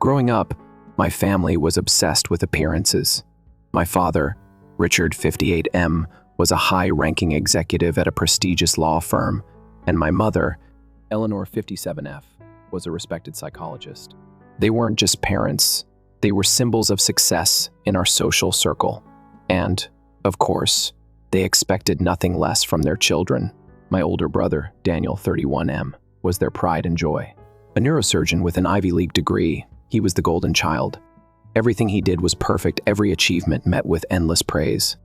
Growing up, my family was obsessed with appearances. My father, Richard 58M, was a high-ranking executive at a prestigious law firm, and my mother, Eleanor 57F, was a respected psychologist. They weren't just parents, they were symbols of success in our social circle. And, of course, they expected nothing less from their children. My older brother, Daniel 31M, was their pride and joy. A neurosurgeon with an Ivy League degree, he was the golden child. Everything he did was perfect, every achievement met with endless praise.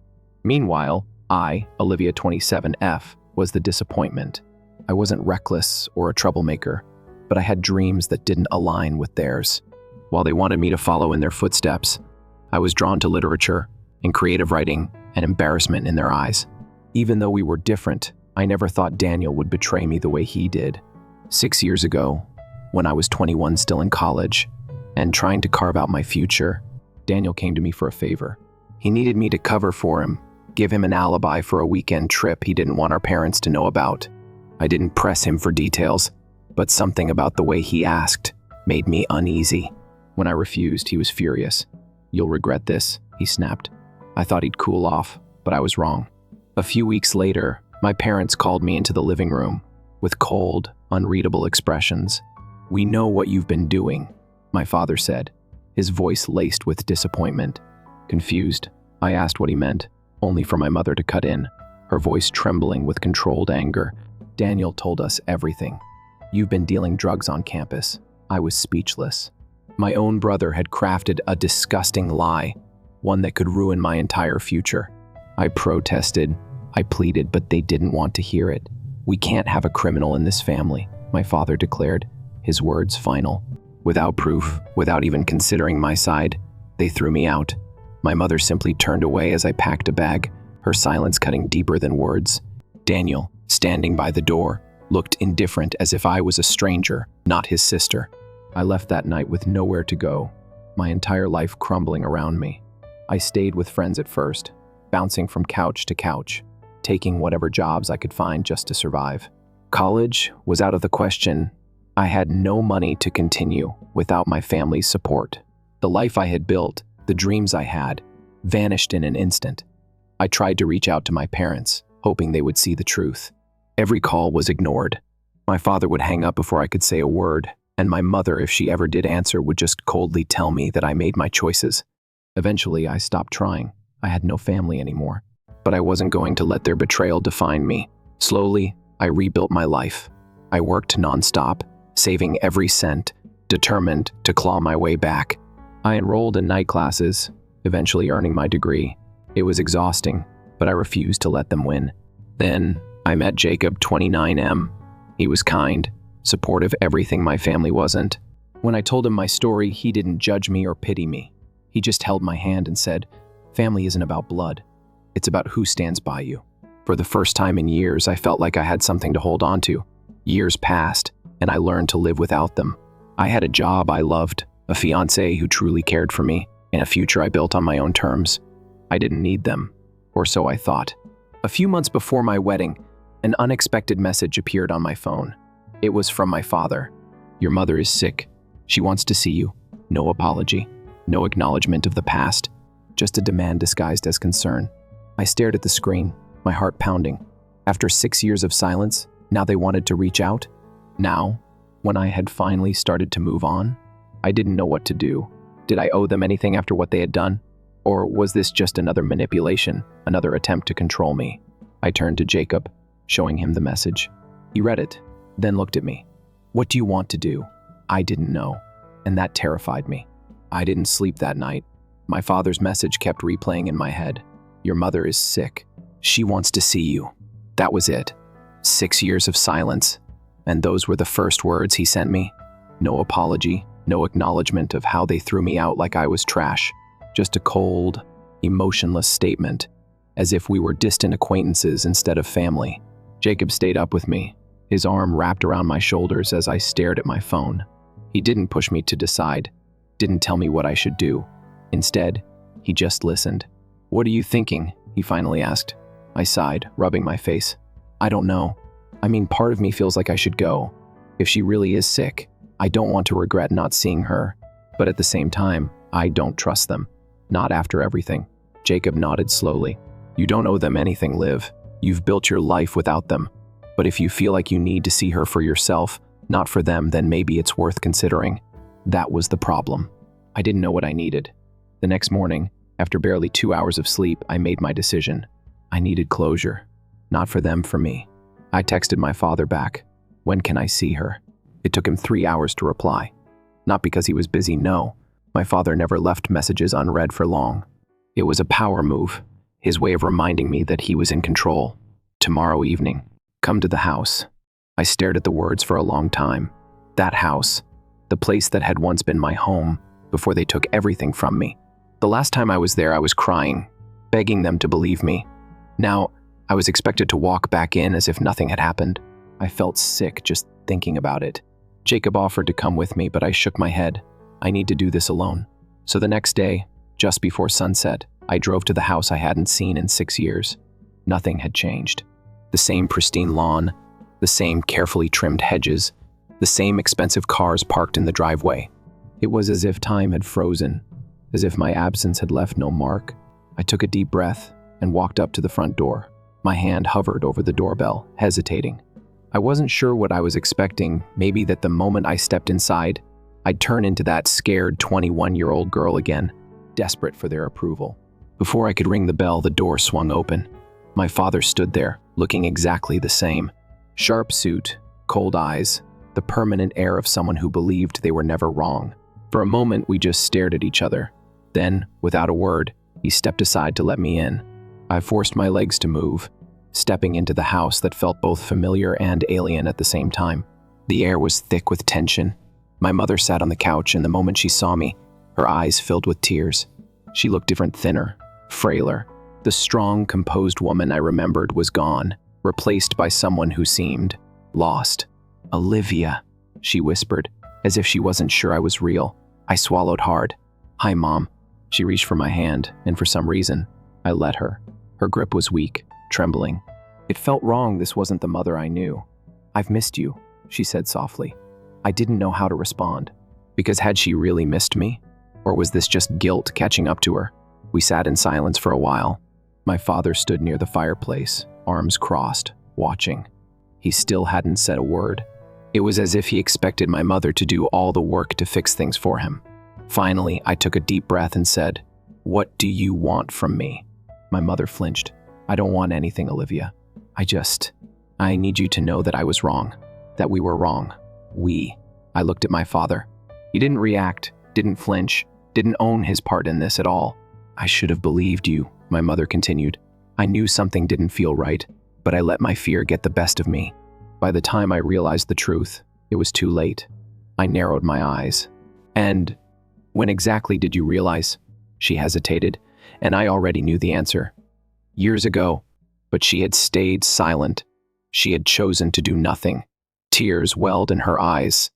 Meanwhile, I, Olivia 27F, was the disappointment. I wasn't reckless or a troublemaker, but I had dreams that didn't align with theirs. While they wanted me to follow in their footsteps, I was drawn to literature and creative writing and embarrassment in their eyes. Even though we were different, I never thought Daniel would betray me the way he did. 6 years ago, when I was 21 still in college and trying to carve out my future, Daniel came to me for a favor. He needed me to cover for him, give him an alibi for a weekend trip he didn't want our parents to know about. I didn't press him for details, but something about the way he asked made me uneasy. When I refused, he was furious. "You'll regret this," he snapped. I thought he'd cool off, but I was wrong. A few weeks later, my parents called me into the living room with cold, unreadable expressions. "We know what you've been doing," my father said, his voice laced with disappointment. Confused, I asked what he meant, only for my mother to cut in, her voice trembling with controlled anger. "Daniel told us everything. You've been dealing drugs on campus." I was speechless. My own brother had crafted a disgusting lie, one that could ruin my entire future. I protested, I pleaded, but they didn't want to hear it. "We can't have a criminal in this family," my father declared, his words final. Without proof, without even considering my side, they threw me out. My mother simply turned away as I packed a bag, her silence cutting deeper than words. Daniel, standing by the door, looked indifferent as if I was a stranger, not his sister. I left that night with nowhere to go, my entire life crumbling around me. I stayed with friends at first, bouncing from couch to couch, taking whatever jobs I could find just to survive. College was out of the question. I had no money to continue without my family's support. The life I had built, the dreams I had, vanished in an instant. I tried to reach out to my parents, hoping they would see the truth. Every call was ignored. My father would hang up before I could say a word, and my mother, if she ever did answer, would just coldly tell me that I made my choices. Eventually, I stopped trying. I had no family anymore. But I wasn't going to let their betrayal define me. Slowly, I rebuilt my life. I worked nonstop, saving every cent, determined to claw my way back. I enrolled in night classes, eventually earning my degree. It was exhausting, but I refused to let them win. Then, I met Jacob 29M. He was kind, supportive, everything my family wasn't. When I told him my story, he didn't judge me or pity me. He just held my hand and said, "Family isn't about blood. It's about who stands by you." For the first time in years, I felt like I had something to hold on to. Years passed, and I learned to live without them. I had a job I loved, a fiancé who truly cared for me, and a future I built on my own terms. I didn't need them, or so I thought. A few months before my wedding, an unexpected message appeared on my phone. It was from my father. "Your mother is sick. She wants to see you." No apology, no acknowledgement of the past, just a demand disguised as concern. I stared at the screen, my heart pounding. After 6 years of silence, now they wanted to reach out? Now, when I had finally started to move on, I didn't know what to do. Did I owe them anything after what they had done? Or was this just another manipulation, another attempt to control me? I turned to Jacob, showing him the message. He read it, then looked at me. "What do you want to do?" I didn't know, and that terrified me. I didn't sleep that night. My father's message kept replaying in my head. "Your mother is sick. She wants to see you." That was it. 6 years of silence, and those were the first words he sent me. No apology, no acknowledgement of how they threw me out like I was trash. Just a cold, emotionless statement, as if we were distant acquaintances instead of family. Jacob stayed up with me, his arm wrapped around my shoulders as I stared at my phone. He didn't push me to decide, didn't tell me what I should do. Instead, he just listened. "What are you thinking?" he finally asked. I sighed, rubbing my face. "I don't know. I mean, part of me feels like I should go. If she really is sick, I don't want to regret not seeing her. But at the same time, I don't trust them. Not after everything. Jacob nodded slowly. You don't owe them anything, Liv. You've built your life without them. But if you feel like you need to see her for yourself, not for them, then maybe it's worth considering. That was the problem. I didn't know what I needed. The next morning, after barely 2 hours of sleep, I made my decision. I needed closure. Not for them, for me. I texted my father back. When can I see her? It took him 3 hours to reply. Not because he was busy, no. My father never left messages unread for long. It was a power move, his way of reminding me that he was in control. Tomorrow evening, come to the house. I stared at the words for a long time. That house, the place that had once been my home before they took everything from me. The last time I was there, I was crying, begging them to believe me. Now, I was expected to walk back in as if nothing had happened. I felt sick just thinking about it. Jacob offered to come with me, but I shook my head. I need to do this alone. So the next day, just before sunset, I drove to the house I hadn't seen in 6 years. Nothing had changed. The same pristine lawn, the same carefully trimmed hedges, the same expensive cars parked in the driveway. It was as if time had frozen, as if my absence had left no mark. I took a deep breath and walked up to the front door. My hand hovered over the doorbell, hesitating. I wasn't sure what I was expecting, maybe that the moment I stepped inside, I'd turn into that scared 21-year-old girl again, desperate for their approval. Before I could ring the bell, the door swung open. My father stood there, looking exactly the same. Sharp suit, cold eyes, the permanent air of someone who believed they were never wrong. For a moment, we just stared at each other. Then, without a word, he stepped aside to let me in. I forced my legs to move, stepping into the house that felt both familiar and alien at the same time. The air was thick with tension. My mother sat on the couch, and the moment she saw me, her eyes filled with tears. She looked different, thinner, frailer. The strong, composed woman I remembered was gone, replaced by someone who seemed lost. "Olivia," she whispered, as if she wasn't sure I was real. I swallowed hard. "Hi, Mom." She reached for my hand, and for some reason, I let her. Her grip was weak, trembling. It felt wrong. This wasn't the mother I knew. "I've missed you," she said softly. I didn't know how to respond, because had she really missed me? Or was this just guilt catching up to her? We sat in silence for a while. My father stood near the fireplace, arms crossed, watching. He still hadn't said a word. It was as if he expected my mother to do all the work to fix things for him. Finally, I took a deep breath and said, "What do you want from me?" My mother flinched. "I don't want anything, Olivia. I need you to know that I was wrong, that we were wrong. I looked at my father. He didn't react, didn't flinch, didn't own his part in this at all. "I should have believed you," my mother continued. "I knew something didn't feel right, but I let my fear get the best of me. By the time I realized the truth, it was too late." I narrowed my eyes. "And when exactly did you realize?" She hesitated, and I already knew the answer. Years ago, but she had stayed silent. She had chosen to do nothing. Tears welled in her eyes.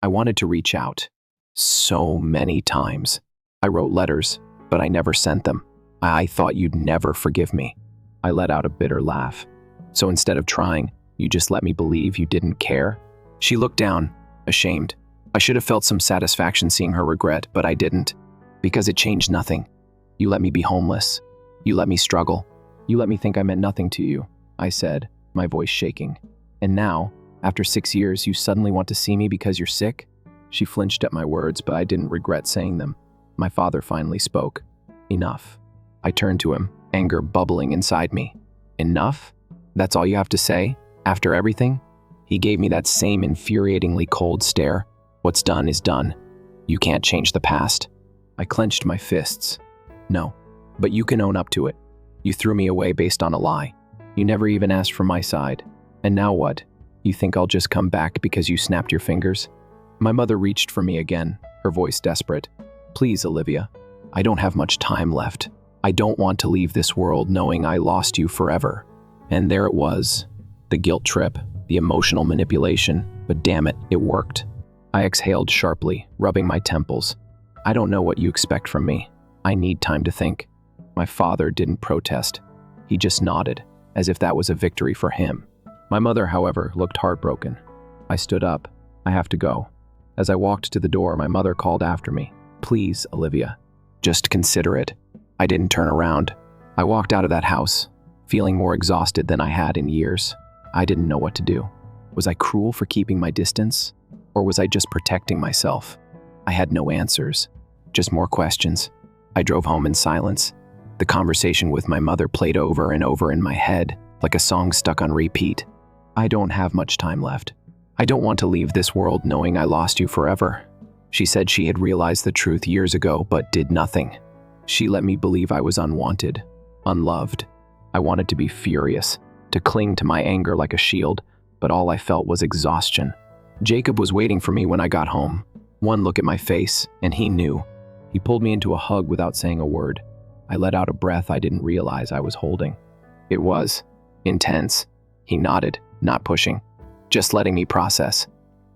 I wanted to reach out. So many times. I wrote letters, but I never sent them. I thought you'd never forgive me. I let out a bitter laugh. "So instead of trying, you just let me believe you didn't care?" She looked down, ashamed. I should have felt some satisfaction seeing her regret, but I didn't. "Because it changed nothing. You let me be homeless. You let me struggle. You let me think I meant nothing to you," I said, my voice shaking. "And now, after 6 years, you suddenly want to see me because you're sick?" She flinched at my words, but I didn't regret saying them. My father finally spoke. "Enough." I turned to him, anger bubbling inside me. "Enough? That's all you have to say? After everything?" He gave me that same infuriatingly cold stare. "What's done is done. You can't change the past." I clenched my fists. "No, but you can own up to it. You threw me away based on a lie. You never even asked for my side. And now what? You think I'll just come back because you snapped your fingers?" My mother reached for me again, her voice desperate. "Please, Olivia. I don't have much time left. I don't want to leave this world knowing I lost you forever." And there it was. The guilt trip, the emotional manipulation, but damn it, it worked. I exhaled sharply, rubbing my temples. "I don't know what you expect from me. I need time to think." My father didn't protest. He just nodded, as if that was a victory for him. My mother, however, looked heartbroken. I stood up. "I have to go." As I walked to the door, my mother called after me. Please, Olivia, just consider it. I didn't turn around. I walked out of that house, feeling more exhausted than I had in years. I didn't know what to do. Was I cruel for keeping my distance? Or was I just protecting myself? I had no answers, just more questions. I drove home in silence. The conversation with my mother played over and over in my head, like a song stuck on repeat. I don't have much time left. I don't want to leave this world knowing I lost you forever. She said she had realized the truth years ago, but did nothing. She let me believe I was unwanted, unloved. I wanted to be furious, to cling to my anger like a shield, but all I felt was exhaustion. Jacob was waiting for me when I got home. One look at my face, and he knew. He pulled me into a hug without saying a word. I let out a breath I didn't realize I was holding. It was intense. He nodded, not pushing, just letting me process.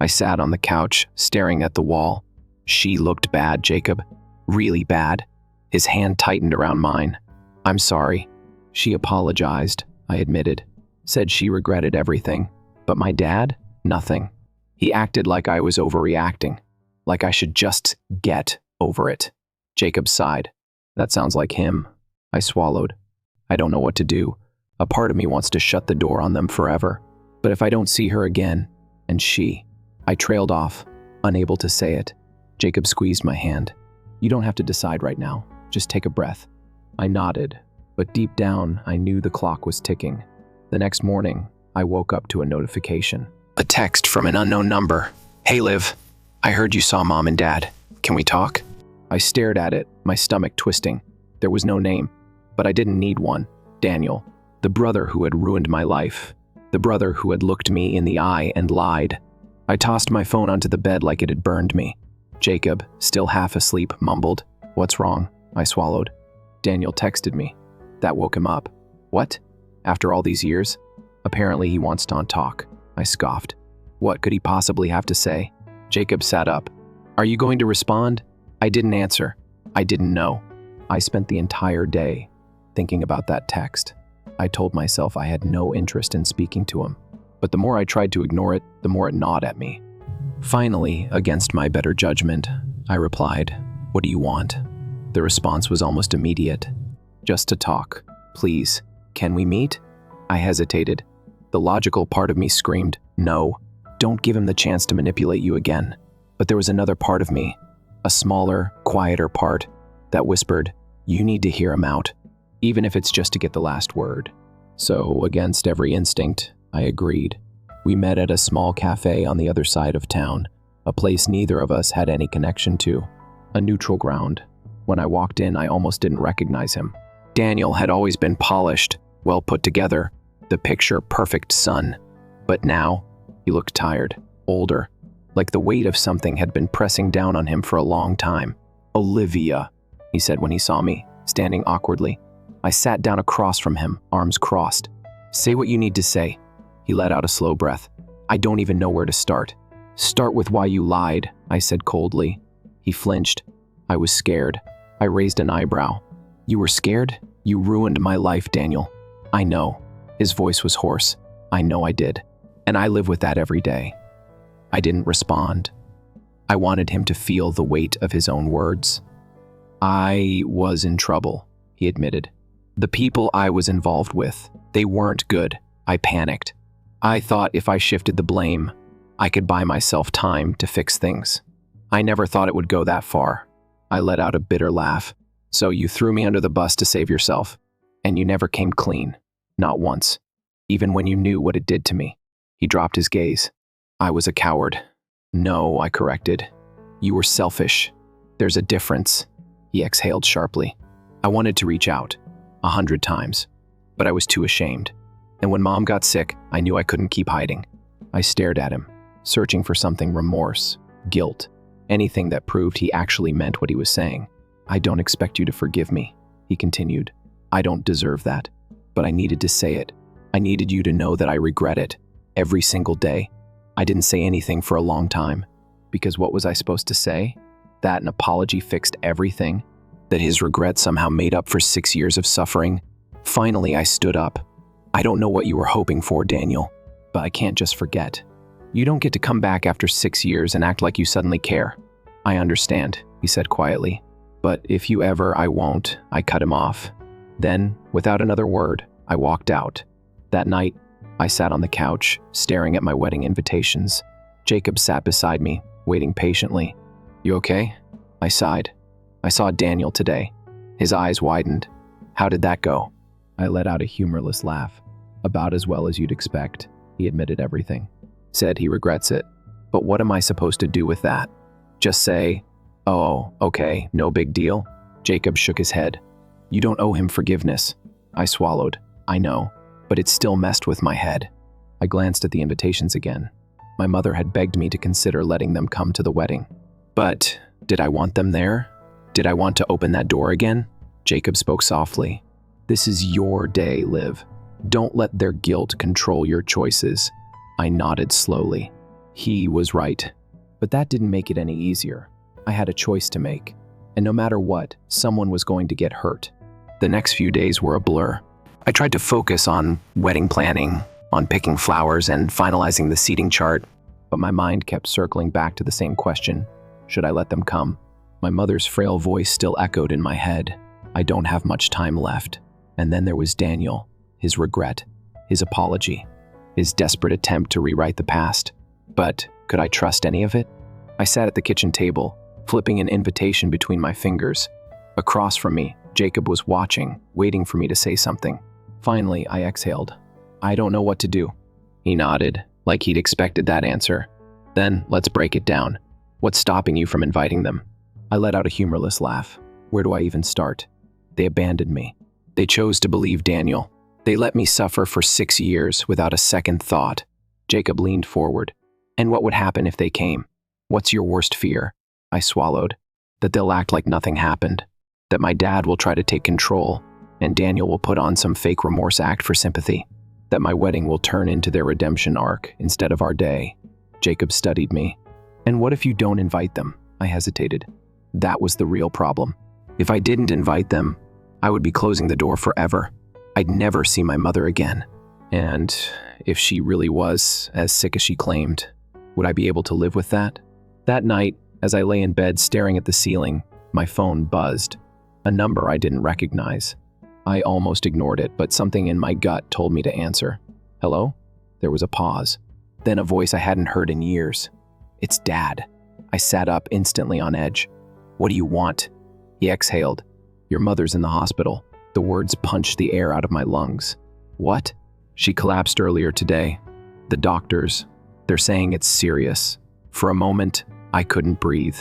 I sat on the couch, staring at the wall. She looked bad, Jacob. Really bad. His hand tightened around mine. I'm sorry. She apologized, I admitted. Said she regretted everything. But my dad? Nothing. He acted like I was overreacting. Like I should just get over it. Jacob sighed. That sounds like him. I swallowed. I don't know what to do. A part of me wants to shut the door on them forever. But if I don't see her again, and she... I trailed off, unable to say it. Jacob squeezed my hand. You don't have to decide right now. Just take a breath. I nodded, but deep down, I knew the clock was ticking. The next morning, I woke up to a notification. A text from an unknown number. Hey, Liv. I heard you saw Mom and Dad. Can we talk? I stared at it, my stomach twisting. There was no name, but I didn't need one. Daniel, the brother who had ruined my life. The brother who had looked me in the eye and lied. I tossed my phone onto the bed like it had burned me. Jacob, still half asleep, mumbled. What's wrong? I swallowed. Daniel texted me. That woke him up. What? After all these years? Apparently he wants to talk. I scoffed. What could he possibly have to say? Jacob sat up. Are you going to respond? I didn't answer. I didn't know. I spent the entire day thinking about that text. I told myself I had no interest in speaking to him. But the more I tried to ignore it, the more it gnawed at me. Finally, against my better judgment, I replied, What do you want? The response was almost immediate. Just to talk. Please, can we meet? I hesitated. The logical part of me screamed, No, don't give him the chance to manipulate you again. But there was another part of me, a smaller, quieter part, that whispered, You need to hear him out, even if it's just to get the last word. So, against every instinct, I agreed. We met at a small cafe on the other side of town, a place neither of us had any connection to, a neutral ground. When I walked in, I almost didn't recognize him. Daniel had always been polished, well put together, the picture-perfect son. But now, he looked tired, older, like the weight of something had been pressing down on him for a long time. Olivia, he said when he saw me, standing awkwardly. I sat down across from him, arms crossed. Say what you need to say. He let out a slow breath. I don't even know where to start. Start with why you lied, I said coldly. He flinched. I was scared. I raised an eyebrow. You were scared? You ruined my life, Daniel. I know. His voice was hoarse. I know I did. And I live with that every day. I didn't respond. I wanted him to feel the weight of his own words. I was in trouble, he admitted. The people I was involved with, they weren't good. I panicked. I thought if I shifted the blame, I could buy myself time to fix things. I never thought it would go that far. I let out a bitter laugh. So you threw me under the bus to save yourself, and you never came clean. Not once. Even when you knew what it did to me. He dropped his gaze. I was a coward. No, I corrected. You were selfish. There's a difference. He exhaled sharply. I wanted to reach out, 100 times, but I was too ashamed. And when Mom got sick, I knew I couldn't keep hiding. I stared at him, searching for something, remorse, guilt, anything that proved he actually meant what he was saying. I don't expect you to forgive me, he continued. I don't deserve that, but I needed to say it. I needed you to know that I regret it, every single day. I didn't say anything for a long time, because what was I supposed to say? That an apology fixed everything? That his regret somehow made up for 6 years of suffering? Finally, I stood up. I don't know what you were hoping for, Daniel, but I can't just forget. You don't get to come back after 6 years and act like you suddenly care. I understand. he said quietly. But if you ever, I won't, I cut him off. Then, without another word, I walked out. That night, I sat on the couch, staring at my wedding invitations. Jacob sat beside me, waiting patiently. You okay? I sighed. I saw Daniel today. His eyes widened. How did that go? I let out a humorless laugh. About as well as you'd expect. He admitted everything. Said he regrets it. But what am I supposed to do with that? Just say, oh, okay, no big deal? Jacob shook his head. You don't owe him forgiveness. I swallowed. I know, but it still messed with my head. I glanced at the invitations again. My mother had begged me to consider letting them come to the wedding. But did I want them there? Did I want to open that door again? Jacob spoke softly. This is your day, Liv. Don't let their guilt control your choices. I nodded slowly. He was right. But that didn't make it any easier. I had a choice to make. And no matter what, someone was going to get hurt. The next few days were a blur. I tried to focus on wedding planning, on picking flowers and finalizing the seating chart, but my mind kept circling back to the same question. Should I let them come? My mother's frail voice still echoed in my head. I don't have much time left. And then there was Daniel, his regret, his apology, his desperate attempt to rewrite the past. But could I trust any of it? I sat at the kitchen table, flipping an invitation between my fingers. Across from me, Jacob was watching, waiting for me to say something. Finally, I exhaled. I don't know what to do. He nodded, like he'd expected that answer. Then, let's break it down. What's stopping you from inviting them? I let out a humorless laugh. Where do I even start? They abandoned me. They chose to believe Daniel. They let me suffer for 6 years without a second thought. Jacob leaned forward. And what would happen if they came? What's your worst fear? I swallowed. That they'll act like nothing happened. That my dad will try to take control, and Daniel will put on some fake remorse act for sympathy. That my wedding will turn into their redemption arc instead of our day. Jacob studied me. And what if you don't invite them? I hesitated. That was the real problem. If I didn't invite them, I would be closing the door forever. I'd never see my mother again. And if she really was as sick as she claimed, would I be able to live with that? That night, as I lay in bed staring at the ceiling, my phone buzzed. A number I didn't recognize. I almost ignored it, but something in my gut told me to answer. Hello? There was a pause. Then a voice I hadn't heard in years. It's Dad. I sat up instantly on edge. What do you want? He exhaled. Your mother's in the hospital. The words punched the air out of my lungs. What? She collapsed earlier today. The doctors, they're saying it's serious. For a moment, I couldn't breathe.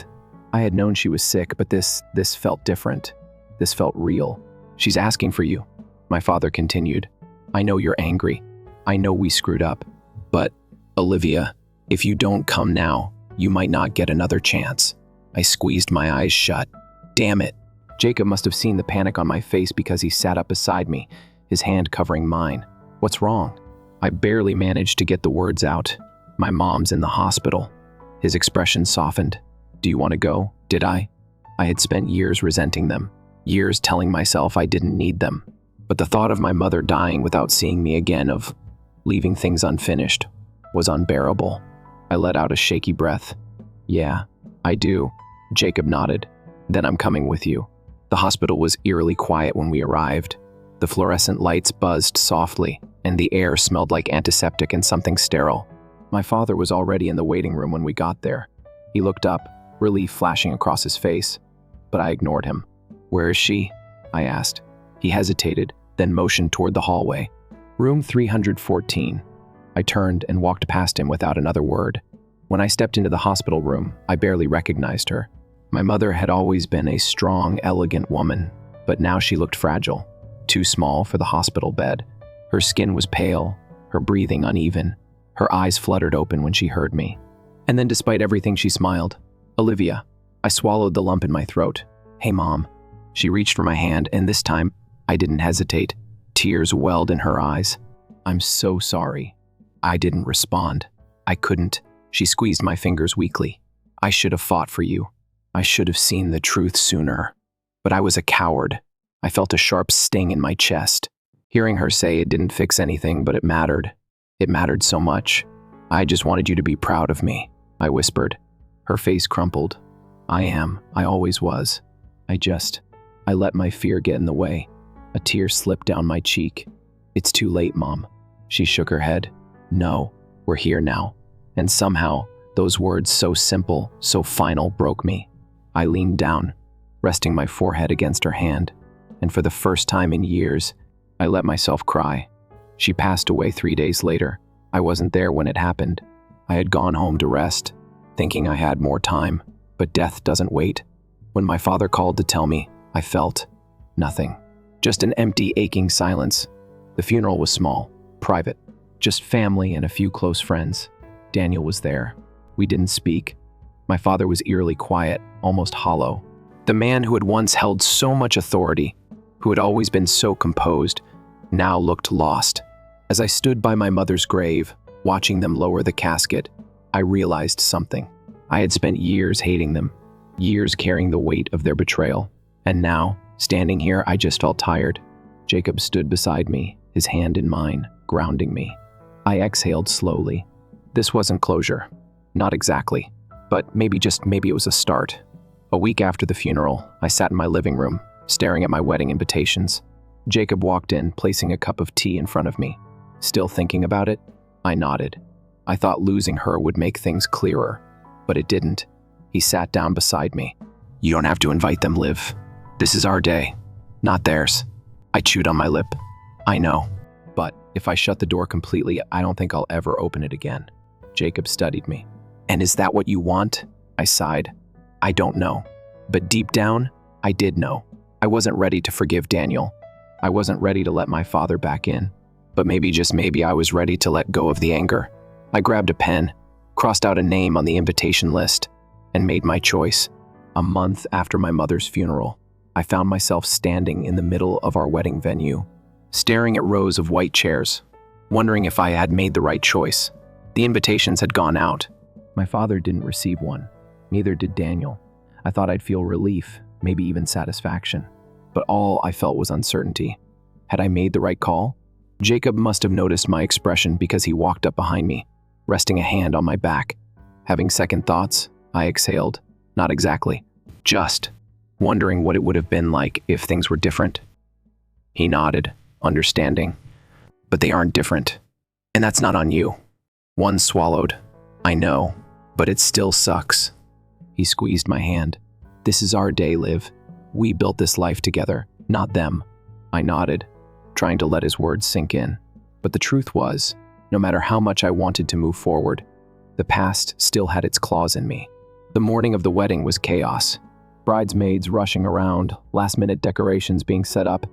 I had known she was sick, but this felt different. This felt real. She's asking for you, my father continued. I know you're angry. I know we screwed up. But, Olivia, if you don't come now, you might not get another chance. I squeezed my eyes shut. Damn it. Jacob must have seen the panic on my face because he sat up beside me, his hand covering mine. What's wrong? I barely managed to get the words out. My mom's in the hospital. His expression softened. Do you want to go? Did I? I had spent years resenting them. Years telling myself I didn't need them. But the thought of my mother dying without seeing me again, of leaving things unfinished, was unbearable. I let out a shaky breath. Yeah, I do. Jacob nodded. Then I'm coming with you. The hospital was eerily quiet when we arrived. The fluorescent lights buzzed softly, and the air smelled like antiseptic and something sterile. My father was already in the waiting room when we got there. He looked up, relief flashing across his face. But I ignored him. Where is she? I asked. He hesitated, then motioned toward the hallway. Room 314. I turned and walked past him without another word. When I stepped into the hospital room, I barely recognized her. My mother had always been a strong, elegant woman, but now she looked fragile, too small for the hospital bed. Her skin was pale, her breathing uneven. Her eyes fluttered open when she heard me. And then despite everything, she smiled. Olivia. I swallowed the lump in my throat. Hey, Mom. She reached for my hand, and this time, I didn't hesitate. Tears welled in her eyes. I'm so sorry. I didn't respond. I couldn't. She squeezed my fingers weakly. I should have fought for you. I should have seen the truth sooner. But I was a coward. I felt a sharp sting in my chest. Hearing her say it didn't fix anything, but it mattered. It mattered so much. I just wanted you to be proud of me, I whispered. Her face crumpled. I am. I always was. I let my fear get in the way. A tear slipped down my cheek. It's too late, Mom. She shook her head. No, we're here now. And somehow, those words so simple, so final, broke me. I leaned down, resting my forehead against her hand, and for the first time in years, I let myself cry. She passed away 3 days later. I wasn't there when it happened. I had gone home to rest, thinking I had more time, but death doesn't wait. When my father called to tell me, I felt nothing. Just an empty, aching silence. The funeral was small, private, just family and a few close friends. Daniel was there. We didn't speak. My father was eerily quiet, almost hollow. The man who had once held so much authority, who had always been so composed, now looked lost. As I stood by my mother's grave, watching them lower the casket, I realized something. I had spent years hating them, years carrying the weight of their betrayal. And now, standing here, I just felt tired. Jacob stood beside me, his hand in mine, grounding me. I exhaled slowly. This wasn't closure. Not exactly. But maybe it was a start. A week after the funeral, I sat in my living room, staring at my wedding invitations. Jacob walked in, placing a cup of tea in front of me. Still thinking about it? I nodded. I thought losing her would make things clearer, but it didn't. He sat down beside me. You don't have to invite them, Liv. This is our day, not theirs. I chewed on my lip. I know, but if I shut the door completely, I don't think I'll ever open it again. Jacob studied me. And is that what you want? I sighed. I don't know. But deep down, I did know. I wasn't ready to forgive Daniel. I wasn't ready to let my father back in. But maybe, just maybe, I was ready to let go of the anger. I grabbed a pen, crossed out a name on the invitation list, and made my choice. A month after my mother's funeral, I found myself standing in the middle of our wedding venue, staring at rows of white chairs, wondering if I had made the right choice. The invitations had gone out. My father didn't receive one. Neither did Daniel. I thought I'd feel relief, maybe even satisfaction. But all I felt was uncertainty. Had I made the right call? Jacob must have noticed my expression because he walked up behind me, resting a hand on my back. Having second thoughts, I exhaled. Not exactly. Just wondering what it would have been like if things were different. He nodded, understanding. But they aren't different. And that's not on you. One swallowed. I know, but it still sucks. He squeezed my hand. This is our day, Liv. We built this life together, not them. I nodded, trying to let his words sink in. But the truth was, no matter how much I wanted to move forward, the past still had its claws in me. The morning of the wedding was chaos. Bridesmaids rushing around, last-minute decorations being set up,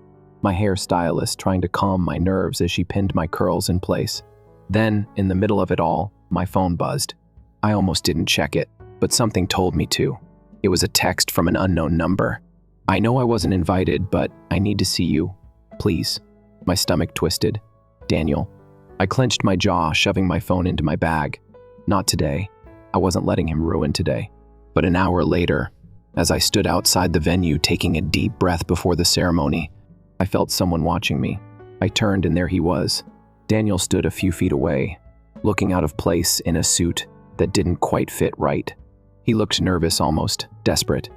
my hairstylist trying to calm my nerves as she pinned my curls in place. Then, in the middle of it all, my phone buzzed. I almost didn't check it, but something told me to. It was a text from an unknown number. I know I wasn't invited, but I need to see you. Please. My stomach twisted. Daniel. I clenched my jaw, shoving my phone into my bag. Not today. I wasn't letting him ruin today. But an hour later, as I stood outside the venue taking a deep breath before the ceremony, I felt someone watching me. I turned and there he was. Daniel stood a few feet away, looking out of place in a suit that didn't quite fit right. He looked nervous, almost desperate.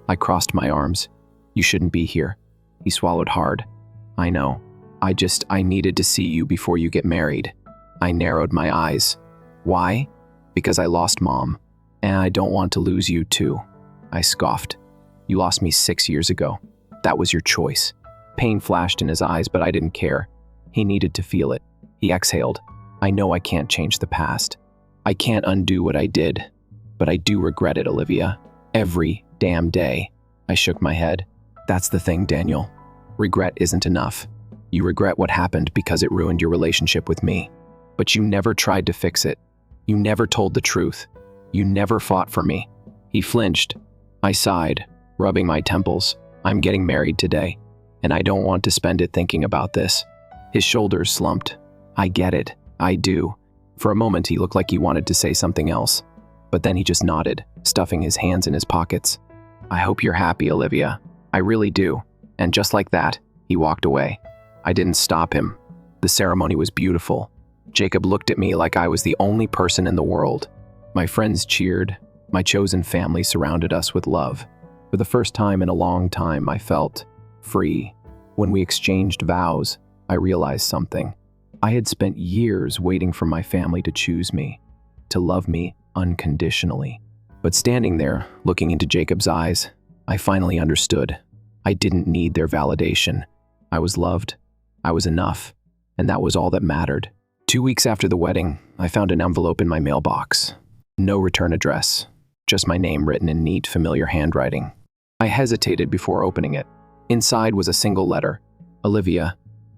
I crossed my arms. You shouldn't be here. He swallowed hard. I know. I needed to see you before you get married. I narrowed my eyes. Why? Because I lost Mom, and I don't want to lose you too. I scoffed. You lost me 6 years ago. That was your choice. Pain flashed in his eyes, but I didn't care. He needed to feel it. He exhaled. I know I can't change the past. I can't undo what I did, but I do regret it, Olivia. Every damn day. I shook my head. That's the thing, Daniel. Regret isn't enough. You regret what happened because it ruined your relationship with me. But you never tried to fix it. You never told the truth. You never fought for me. He flinched. I sighed, rubbing my temples. I'm getting married today, and I don't want to spend it thinking about this. His shoulders slumped. I get it. I do. For a moment, he looked like he wanted to say something else, but then he just nodded, stuffing his hands in his pockets. I hope you're happy, Olivia. I really do. And just like that, he walked away. I didn't stop him. The ceremony was beautiful. Jacob looked at me like I was the only person in the world. My friends cheered. My chosen family surrounded us with love. For the first time in a long time, I felt free. When we exchanged vows, I realized something. I had spent years waiting for my family to choose me, to love me unconditionally. But standing there, looking into Jacob's eyes, I finally understood. I didn't need their validation. I was loved. I was enough. And that was all that mattered. 2 weeks after the wedding, I found an envelope in my mailbox. No return address, just my name written in neat, familiar handwriting. I hesitated before opening it. Inside was a single letter. Olivia,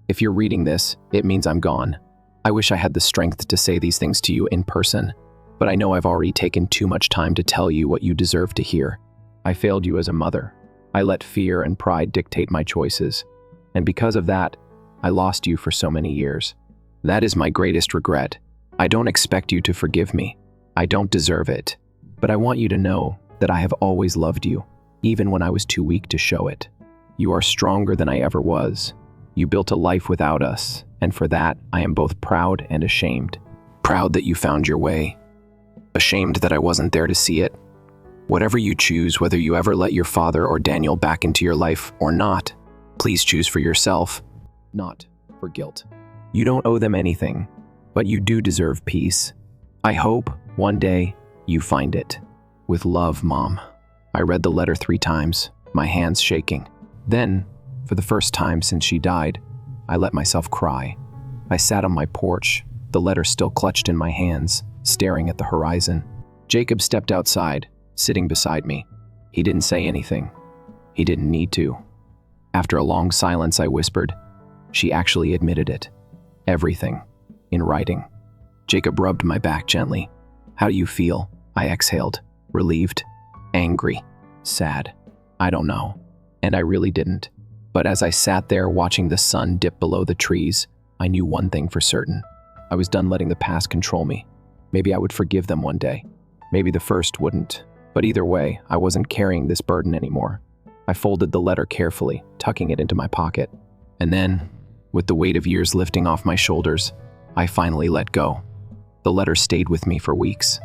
if you're reading this, it means I'm gone. I wish I had the strength to say these things to you in person, but I know I've already taken too much time to tell you what you deserve to hear. I failed you as a mother. I let fear and pride dictate my choices, and because of that, I lost you for so many years. That is my greatest regret. I don't expect you to forgive me. I don't deserve it, but I want you to know that I have always loved you, even when I was too weak to show it. You are stronger than I ever was. You built a life without us, and for that, I am both proud and ashamed. Proud that you found your way. Ashamed that I wasn't there to see it. Whatever you choose, whether you ever let your father or Daniel back into your life or not, please choose for yourself, not for guilt. You don't owe them anything, but you do deserve peace. I hope one day you find it. With love, Mom. I read the letter 3 times, my hands shaking. Then, for the first time since she died, I let myself cry. I sat on my porch, the letter still clutched in my hands, staring at the horizon. Jacob stepped outside, sitting beside me. He didn't say anything. He didn't need to. After a long silence, I whispered, "She actually admitted it. Everything. In writing." Jacob rubbed my back gently. "How do you feel?" I exhaled. Relieved, angry, sad. I don't know. And I really didn't. But as I sat there watching the sun dip below the trees, I knew one thing for certain. I was done letting the past control me. Maybe I would forgive them one day. Maybe the first wouldn't. But either way, I wasn't carrying this burden anymore. I folded the letter carefully, tucking it into my pocket. And then, with the weight of years lifting off my shoulders, I finally let go. The letter stayed with me for weeks.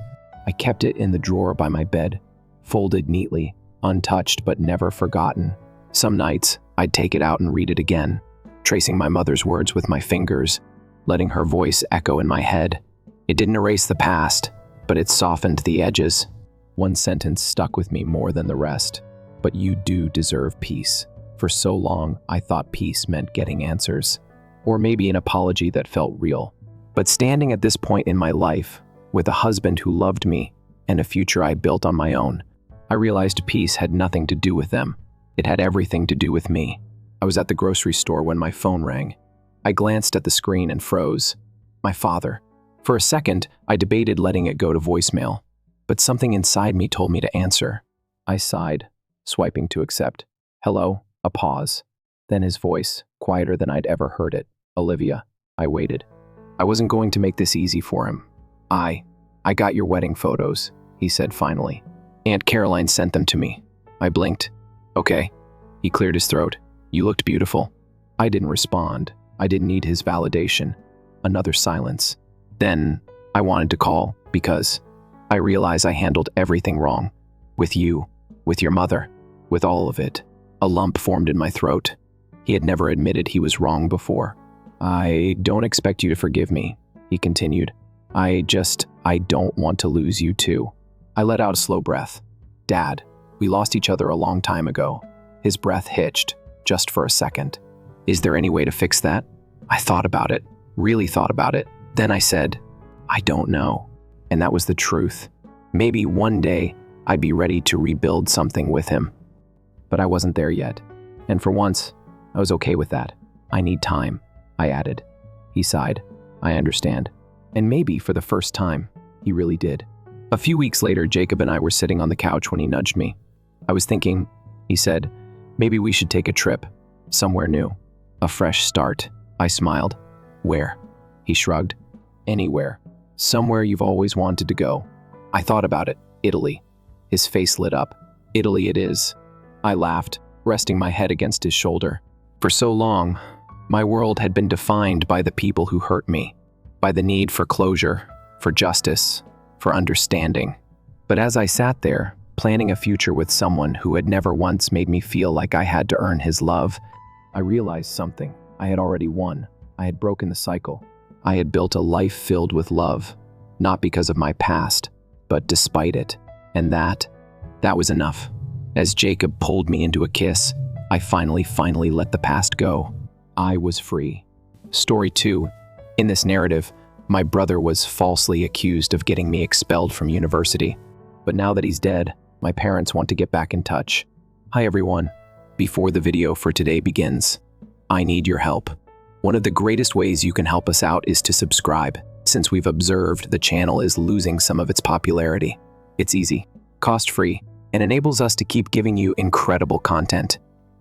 I kept it in the drawer by my bed, folded neatly, untouched but never forgotten. Some nights, I'd take it out and read it again, tracing my mother's words with my fingers, letting her voice echo in my head. It didn't erase the past, but it softened the edges. One sentence stuck with me more than the rest. "But you do deserve peace." For so long, I thought peace meant getting answers, or maybe an apology that felt real. But standing at this point in my life, with a husband who loved me and a future I built on my own, I realized peace had nothing to do with them. It had everything to do with me. I was at the grocery store when my phone rang. I glanced at the screen and froze. My father. For a second, I debated letting it go to voicemail, but something inside me told me to answer. I sighed, swiping to accept. "Hello," a pause. Then his voice, quieter than I'd ever heard it. "Olivia." I waited. I wasn't going to make this easy for him. I got your wedding photos," he said finally. "Aunt Caroline sent them to me." I blinked. "Okay." He cleared his throat. "You looked beautiful." I didn't respond. I didn't need his validation. Another silence. Then I wanted to call because I realized I handled everything wrong. With you, with your mother, with all of it. A lump formed in my throat. He had never admitted he was wrong before. "I don't expect you to forgive me," he continued. I don't want to lose you too." I let out a slow breath. "Dad, we lost each other a long time ago." His breath hitched, just for a second. "Is there any way to fix that?" I thought about it, really thought about it. Then I said, "I don't know." And that was the truth. Maybe one day I'd be ready to rebuild something with him. But I wasn't there yet. And for once, I was okay with that. "I need time," I added. He sighed. "I understand." And maybe for the first time, he really did. A few weeks later, Jacob and I were sitting on the couch when he nudged me. "I was thinking," he said, "maybe we should take a trip. Somewhere new. A fresh start." I smiled. "Where?" He shrugged. "Anywhere. Somewhere you've always wanted to go." I thought about it. "Italy." His face lit up. "Italy it is." I laughed, resting my head against his shoulder. For so long, my world had been defined by the people who hurt me, by the need for closure, for justice, for understanding. But as I sat there, planning a future with someone who had never once made me feel like I had to earn his love, I realized something. I had already won. I had broken the cycle. I had built a life filled with love, not because of my past, but despite it. And that was enough. As Jacob pulled me into a kiss, I finally let the past go. I was free. Story 2. In this narrative, my brother was falsely accused of getting me expelled from university. But now that he's dead, my parents want to get back in touch. Hi everyone. Before the video for today begins, I need your help. One of the greatest ways you can help us out is to subscribe, since we've observed the channel is losing some of its popularity. It's easy, cost-free, and enables us to keep giving you incredible content.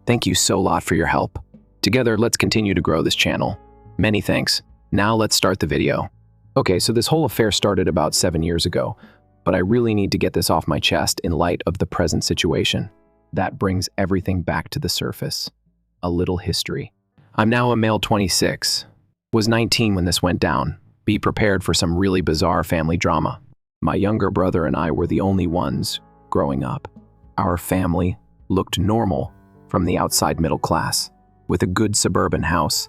Thank you so lot for your help. Together, let's continue to grow this channel. Many thanks. Now let's start the video. Okay, so this whole affair started about 7 years ago, but I really need to get this off my chest in light of the present situation. That brings everything back to the surface. A little history. I'm now a male 26. Was 19 when this went down. Be prepared for some really bizarre family drama. My younger brother and I were the only ones growing up. Our family looked normal from the outside middle class, with a good suburban house,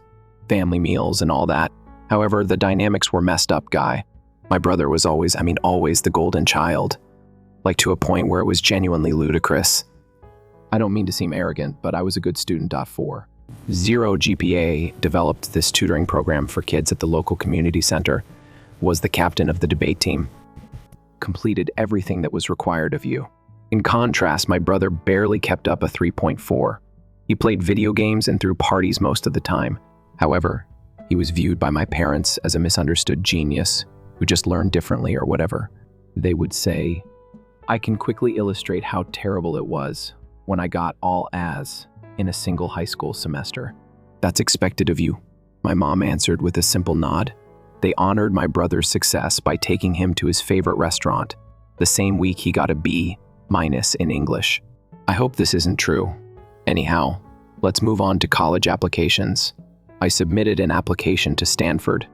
family meals and all that. However, the dynamics were messed up, guy. My brother was always the golden child, like to a point where it was genuinely ludicrous. I don't mean to seem arrogant, but I was a good student. 0 GPA, developed this tutoring program for kids at the local community center, was the captain of the debate team, completed everything that was required of you. In contrast, my brother barely kept up a 3.4. He played video games and threw parties most of the time. However, he was viewed by my parents as a misunderstood genius who just learned differently or whatever. They would say, I can quickly illustrate how terrible it was when I got all A's in a single high school semester. That's expected of you, my mom answered with a simple nod. They honored my brother's success by taking him to his favorite restaurant. The same week he got a B- in English. I hope this isn't true. Anyhow, let's move on to college applications. I submitted an application to Stanford.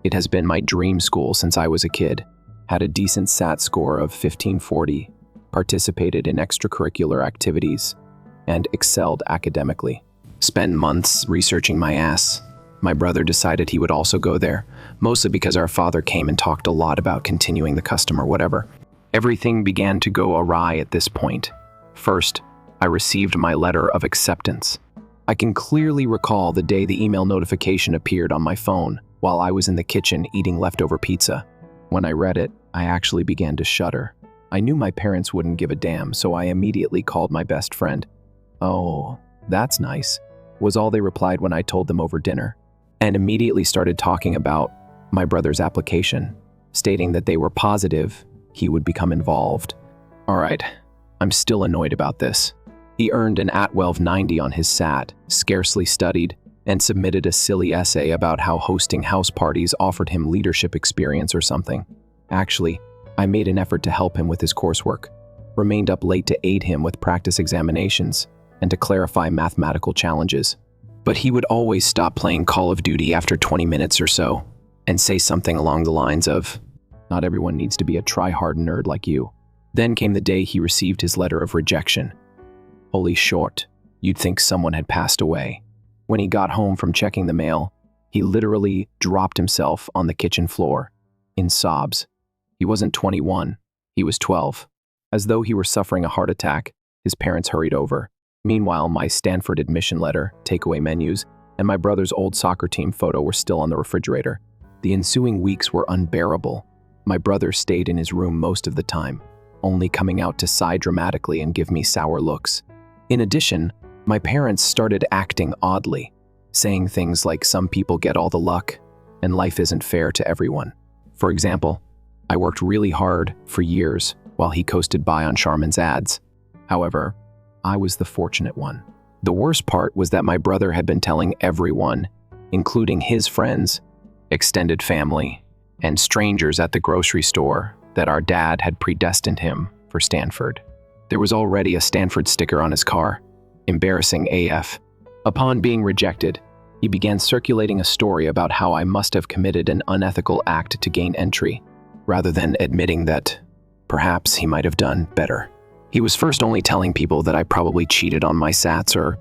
It has been my dream school since I was a kid. Had a decent SAT score of 1540, participated in extracurricular activities, and excelled academically. Spent months researching my ass. My brother decided he would also go there, mostly because our father came and talked a lot about continuing the custom or whatever. Everything began to go awry at this point. First, I received my letter of acceptance. I can clearly recall the day the email notification appeared on my phone while I was in the kitchen eating leftover pizza. When I read it, I actually began to shudder. I knew my parents wouldn't give a damn, so I immediately called my best friend. "Oh, that's nice," was all they replied when I told them over dinner, and immediately started talking about my brother's application, stating that they were positive he would become involved. Alright, I'm still annoyed about this. He earned an at-12 90 on his SAT, scarcely studied, and submitted a silly essay about how hosting house parties offered him leadership experience or something. Actually, I made an effort to help him with his coursework, remained up late to aid him with practice examinations, and to clarify mathematical challenges. But he would always stop playing Call of Duty after 20 minutes or so, and say something along the lines of, "Not everyone needs to be a try-hard nerd like you." Then came the day he received his letter of rejection. Holy short, you'd think someone had passed away. When he got home from checking the mail, he literally dropped himself on the kitchen floor, in sobs. He wasn't 21, he was 12. As though he were suffering a heart attack, his parents hurried over. Meanwhile, my Stanford admission letter, takeaway menus, and my brother's old soccer team photo were still on the refrigerator. The ensuing weeks were unbearable. My brother stayed in his room most of the time, only coming out to sigh dramatically and give me sour looks. In addition, my parents started acting oddly, saying things like some people get all the luck, and life isn't fair to everyone. For example, I worked really hard for years while he coasted by on Charmin's ads. However, I was the fortunate one. The worst part was that my brother had been telling everyone, including his friends, extended family, and strangers at the grocery store, that our dad had predestined him for Stanford. There was already a Stanford sticker on his car. Embarrassing AF. Upon being rejected, he began circulating a story about how I must have committed an unethical act to gain entry, rather than admitting that Perhaps he might have done better. He was first only telling people that I probably cheated on my SATs or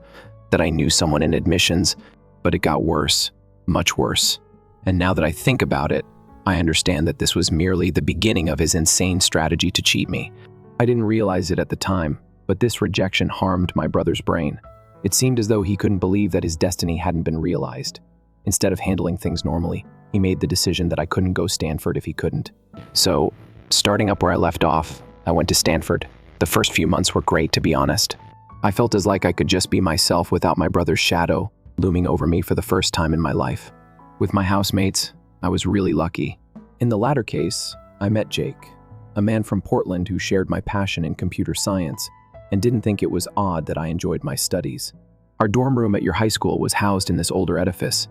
that I knew someone in admissions, but it got worse, much worse. And now that I think about it, I understand that this was merely the beginning of his insane strategy to cheat me. I didn't realize it at the time, but this rejection harmed my brother's brain. It seemed as though he couldn't believe that his destiny hadn't been realized. Instead of handling things normally, he made the decision that I couldn't go Stanford if he couldn't. So, starting up where I left off, I went to Stanford. The first few months were great, to be honest. I felt as like I could just be myself without my brother's shadow looming over me for the first time in my life. With my housemates, I was really lucky. In the latter case, I met Jake, a man from Portland who shared my passion in computer science and didn't think it was odd that I enjoyed my studies. Our dorm room at your high school was housed in this older edifice.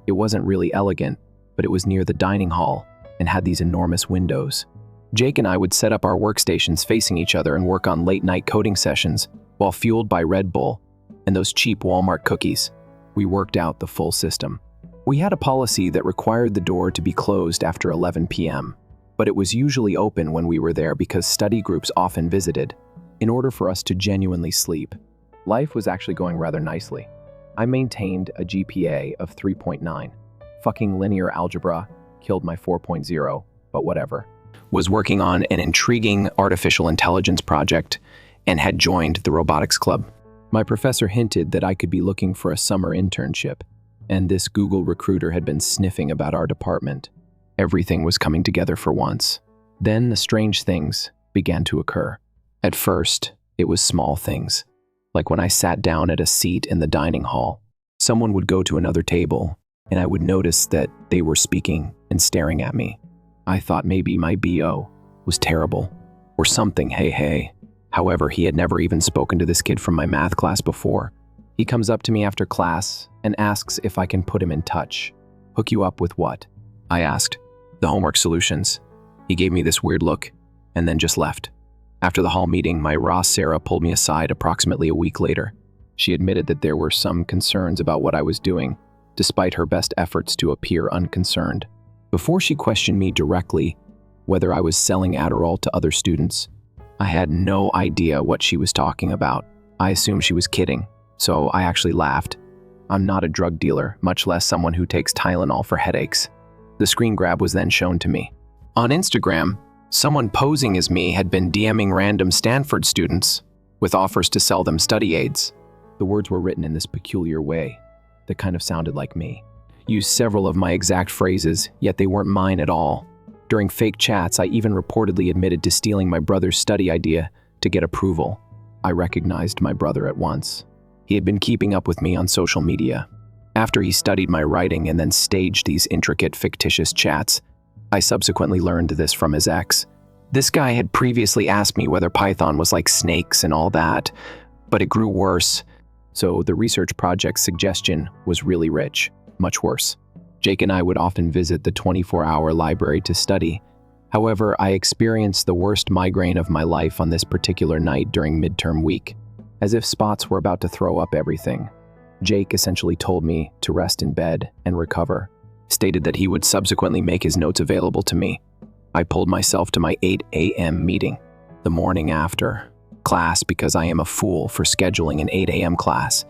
It wasn't really elegant, but it was near the dining hall and had these enormous windows. Jake and I would set up our workstations facing each other and work on late-night coding sessions while fueled by Red Bull and those cheap Walmart cookies. We worked out the full system. We had a policy that required the door to be closed after 11 p.m., but it was usually open when we were there because study groups often visited, in order for us to genuinely sleep. Life was actually going rather nicely. I maintained a GPA of 3.9. Fucking linear algebra killed my 4.0, but whatever. Was working on an intriguing artificial intelligence project and had joined the robotics club. My professor hinted that I could be looking for a summer internship, and this Google recruiter had been sniffing about our department. Everything was coming together for once. Then the strange things began to occur. At first, it was small things, like when I sat down at a seat in the dining hall. Someone would go to another table, and I would notice that they were speaking and staring at me. I thought maybe my BO was terrible, or something, hey. However, he had never even spoken to this kid from my math class before. He comes up to me after class and asks if I can put him in touch. Hook you up with what? I asked. The homework solutions. He gave me this weird look, and then just left. After the hall meeting, my Ross Sarah pulled me aside approximately a week later. She admitted that there were some concerns about what I was doing, despite her best efforts to appear unconcerned. Before she questioned me directly whether I was selling Adderall to other students, I had no idea what she was talking about. I assumed she was kidding, so I actually laughed. I'm not a drug dealer, much less someone who takes Tylenol for headaches. The screen grab was then shown to me. On Instagram, someone posing as me had been DMing random Stanford students with offers to sell them study aids. The words were written in this peculiar way that kind of sounded like me. Used several of my exact phrases, yet they weren't mine at all. During fake chats, I even reportedly admitted to stealing my brother's study idea to get approval. I recognized my brother at once. He had been keeping up with me on social media. After he studied my writing and then staged these intricate fictitious chats, I subsequently learned this from his ex. This guy had previously asked me whether Python was like snakes and all that, but it grew worse. So the research project's suggestion was really rich. Much worse. Jake and I would often visit the 24-hour library to study. However, I experienced the worst migraine of my life on this particular night during midterm week, as if spots were about to throw up everything. Jake essentially told me to rest in bed and recover, stated that he would subsequently make his notes available to me. I pulled myself to my 8 a.m. meeting, the morning after class, because I am a fool for scheduling an 8 a.m. class,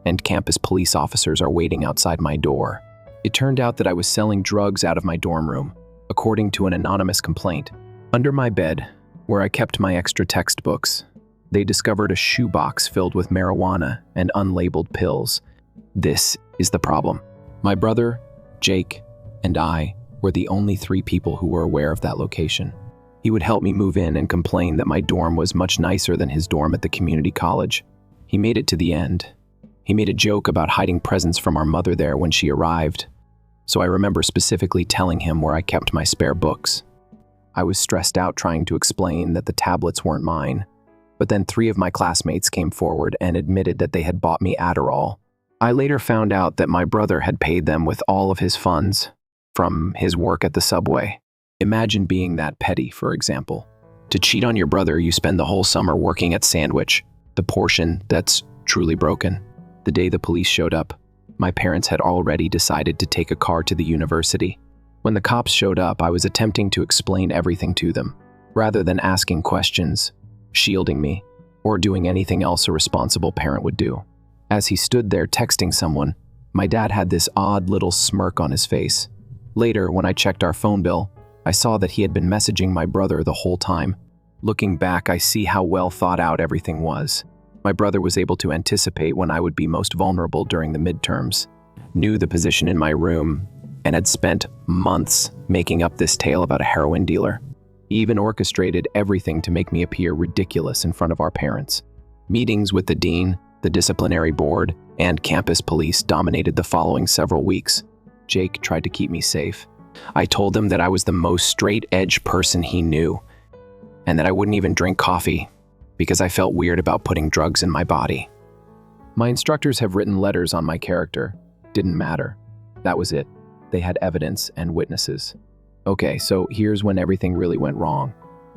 and campus police officers are waiting outside my door. It turned out that I was selling drugs out of my dorm room, according to an anonymous complaint. Under my bed, where I kept my extra textbooks, they discovered a shoebox filled with marijuana and unlabeled pills. This is the problem. My brother, Jake, and I were the only 3 people who were aware of that location. He would help me move in and complain that my dorm was much nicer than his dorm at the community college. He made it to the end. He made a joke about hiding presents from our mother there when she arrived, so I remember specifically telling him where I kept my spare books. I was stressed out trying to explain that the tablets weren't mine, but then 3 of my classmates came forward and admitted that they had bought me Adderall. I later found out that my brother had paid them with all of his funds from his work at the subway. Imagine being that petty, for example. To cheat on your brother, you spend the whole summer working at Sandwich, the portion that's truly broken. The day the police showed up, my parents had already decided to take a car to the university. When the cops showed up, I was attempting to explain everything to them. rather than asking questions, shielding me, or doing anything else a responsible parent would do. As he stood there texting someone, my dad had this odd little smirk on his face. Later, when I checked our phone bill, I saw that he had been messaging my brother the whole time. Looking back, I see how well thought out everything was. My brother was able to anticipate when I would be most vulnerable during the midterms, knew the position in my room, and had spent months making up this tale about a heroin dealer. He even orchestrated everything to make me appear ridiculous in front of our parents. Meetings with the dean, the disciplinary board, and campus police dominated the following several weeks. Jake tried to keep me safe. I told him that I was the most straight-edge person he knew, and that I wouldn't even drink coffee because I felt weird about putting drugs in my body. My instructors have written letters on my character. Didn't matter. That was it. They had evidence and witnesses. Okay, so here's when everything really went wrong.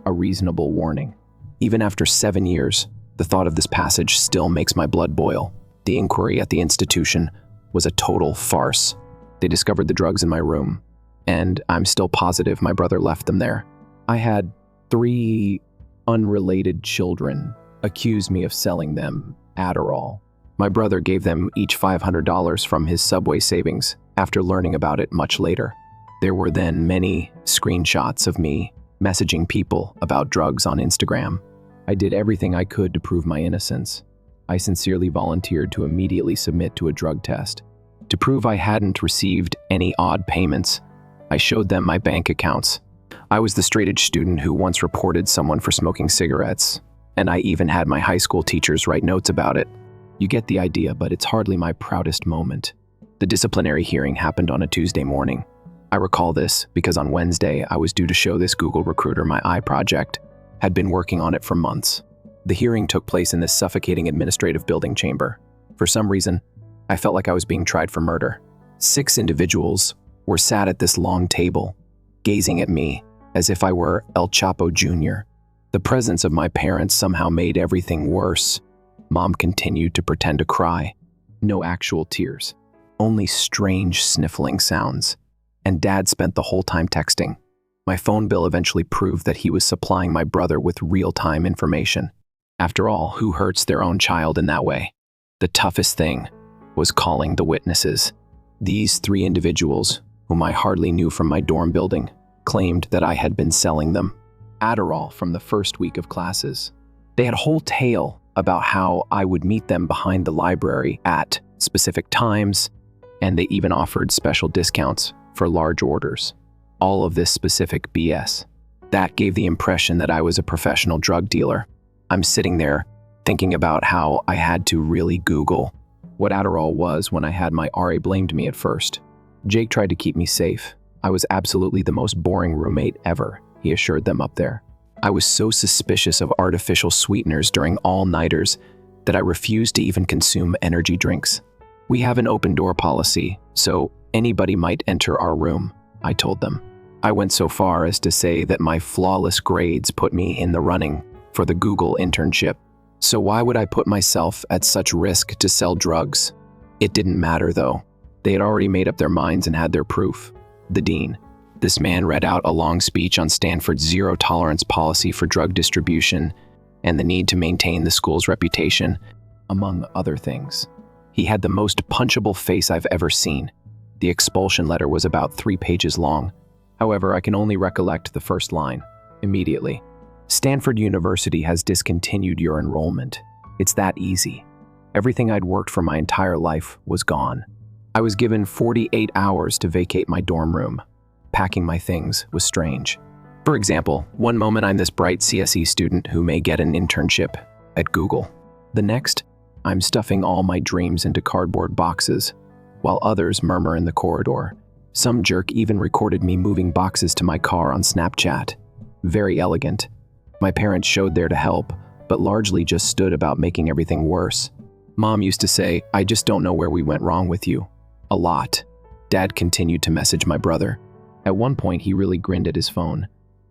A reasonable warning. Even after 7 years, the thought of this passage still makes my blood boil. The inquiry at the institution was a total farce. They discovered the drugs in my room, and I'm still positive my brother left them there. I had 3 unrelated children accuse me of selling them Adderall. My brother gave them each $500 from his Subway savings after learning about it much later. There were then many screenshots of me messaging people about drugs on Instagram. I did everything I could to prove my innocence. I sincerely volunteered to immediately submit to a drug test. To prove I hadn't received any odd payments, I showed them my bank accounts. I was the straight-edge student who once reported someone for smoking cigarettes, and I even had my high school teachers write notes about it. You get the idea, but it's hardly my proudest moment. The disciplinary hearing happened on a Tuesday morning. I recall this because on Wednesday, I was due to show this Google recruiter my eye project. Had been working on it for months. The hearing took place in this suffocating administrative building chamber. For some reason, I felt like I was being tried for murder. 6 individuals were sat at this long table, gazing at me as if I were El Chapo Jr. The presence of my parents somehow made everything worse. Mom continued to pretend to cry. No actual tears, only strange sniffling sounds. And Dad spent the whole time texting. My phone bill eventually proved that he was supplying my brother with real-time information. After all, who hurts their own child in that way? The toughest thing was calling the witnesses. These 3 individuals, whom I hardly knew from my dorm building, claimed that I had been selling them Adderall from the first week of classes. They had a whole tale about how I would meet them behind the library at specific times, and they even offered special discounts for large orders. All of this specific BS. That gave the impression that I was a professional drug dealer. I'm sitting there thinking about how I had to really Google what Adderall was when I had my RA blamed me at first. Jake tried to keep me safe. I was absolutely the most boring roommate ever, he assured them up there. I was so suspicious of artificial sweeteners during all-nighters that I refused to even consume energy drinks. We have an open door policy, so anybody might enter our room, I told them. I went so far as to say that my flawless grades put me in the running for the Google internship. So why would I put myself at such risk to sell drugs? It didn't matter though. They had already made up their minds and had their proof. The dean. This man read out a long speech on Stanford's zero-tolerance policy for drug distribution and the need to maintain the school's reputation, among other things. He had the most punchable face I've ever seen. The expulsion letter was about 3 pages long. However, I can only recollect the first line, immediately. Stanford University has discontinued your enrollment. It's that easy. Everything I'd worked for my entire life was gone. I was given 48 hours to vacate my dorm room. Packing my things was strange. For example, one moment I'm this bright CSE student who may get an internship at Google. The next, I'm stuffing all my dreams into cardboard boxes, while others murmur in the corridor. Some jerk even recorded me moving boxes to my car on Snapchat. Very elegant. My parents showed there to help, but largely just stood about making everything worse. Mom used to say, "I just don't know where we went wrong with you." A lot. Dad continued to message my brother. At one point, he really grinned at his phone.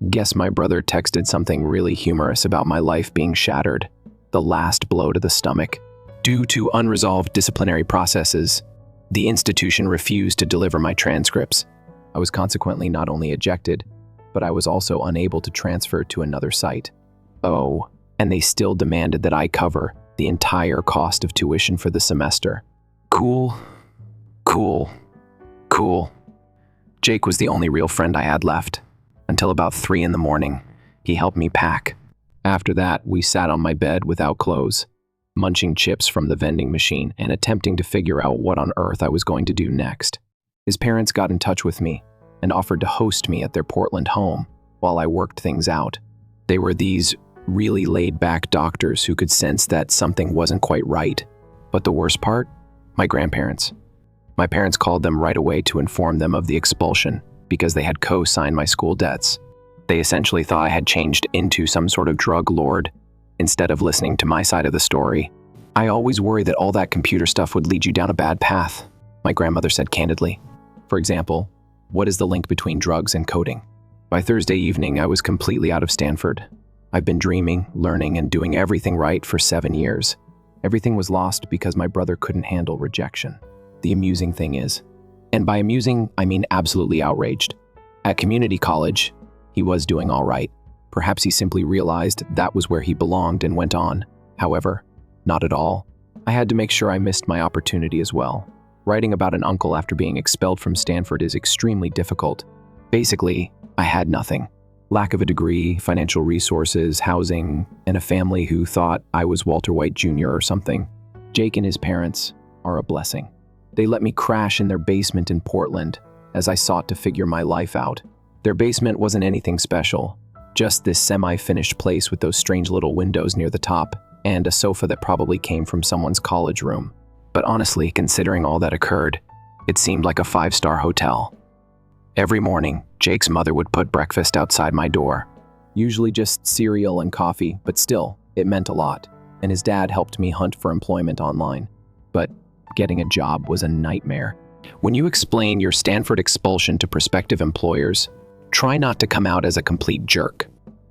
Guess my brother texted something really humorous about my life being shattered. The last blow to the stomach. Due to unresolved disciplinary processes, the institution refused to deliver my transcripts. I was consequently not only ejected, but I was also unable to transfer to another site. Oh, and they still demanded that I cover the entire cost of tuition for the semester. Cool, cool, cool. Jake was the only real friend I had left. Until about 3 in the morning, he helped me pack. After that, we sat on my bed without clothes, munching chips from the vending machine and attempting to figure out what on earth I was going to do next. His parents got in touch with me and offered to host me at their Portland home while I worked things out. They were these really laid-back doctors who could sense that something wasn't quite right. But the worst part? My grandparents. My parents called them right away to inform them of the expulsion because they had co-signed my school debts. They essentially thought I had changed into some sort of drug lord instead of listening to my side of the story. I always worried that all that computer stuff would lead you down a bad path, my grandmother said candidly. For example, what is the link between drugs and coding? By Thursday evening, I was completely out of Stanford. I've been dreaming, learning, and doing everything right for 7 years. Everything was lost because my brother couldn't handle rejection. The amusing thing is, and by amusing, I mean absolutely outraged. At community college, he was doing all right. Perhaps he simply realized that was where he belonged and went on. However, not at all. I had to make sure I missed my opportunity as well. Writing about an uncle after being expelled from Stanford is extremely difficult. Basically, I had nothing. Lack of a degree, financial resources, housing, and a family who thought I was Walter White Jr. or something. Jake and his parents are a blessing. They let me crash in their basement in Portland as I sought to figure my life out. Their basement wasn't anything special, just this semi-finished place with those strange little windows near the top and a sofa that probably came from someone's college room. But honestly, considering all that occurred, it seemed like a 5-star hotel. Every morning, Jake's mother would put breakfast outside my door. Usually just cereal and coffee, but still, it meant a lot. And his dad helped me hunt for employment online. But getting a job was a nightmare. When you explain your Stanford expulsion to prospective employers, try not to come out as a complete jerk.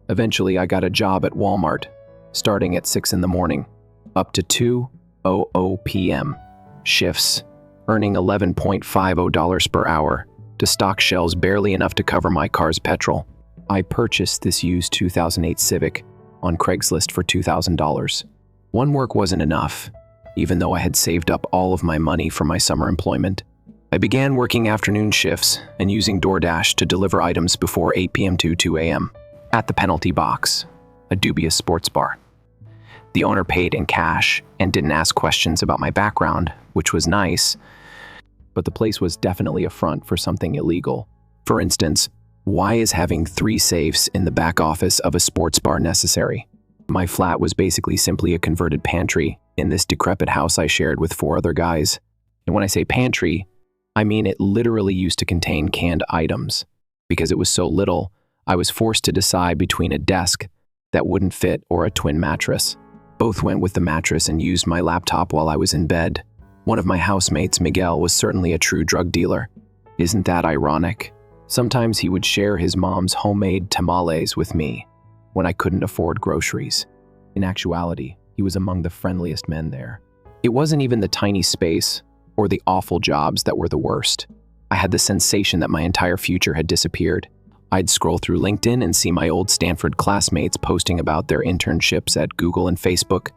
Eventually, I got a job at Walmart, starting at 6 in the morning, up to 2:00 p.m. Shifts, earning $11.50 per hour to stock shelves barely enough to cover my car's petrol. I purchased this used 2008 Civic on Craigslist for $2,000. One work wasn't enough, even though I had saved up all of my money for my summer employment. I began working afternoon shifts and using DoorDash to deliver items before 8 p.m. to 2 a.m. at the Penalty Box, a dubious sports bar. The owner paid in cash and didn't ask questions about my background, which was nice, but the place was definitely a front for something illegal. For instance, why is having 3 safes in the back office of a sports bar necessary? My flat was basically simply a converted pantry in this decrepit house I shared with 4 other guys. And when I say pantry, I mean it literally used to contain canned items. Because it was so little, I was forced to decide between a desk that wouldn't fit or a twin mattress. Both went with the mattress and used my laptop while I was in bed. One of my housemates, Miguel, was certainly a true drug dealer. Isn't that ironic? Sometimes he would share his mom's homemade tamales with me when I couldn't afford groceries. In actuality, he was among the friendliest men there. It wasn't even the tiny space or the awful jobs that were the worst. I had the sensation that my entire future had disappeared. I'd scroll through LinkedIn and see my old Stanford classmates posting about their internships at Google and Facebook,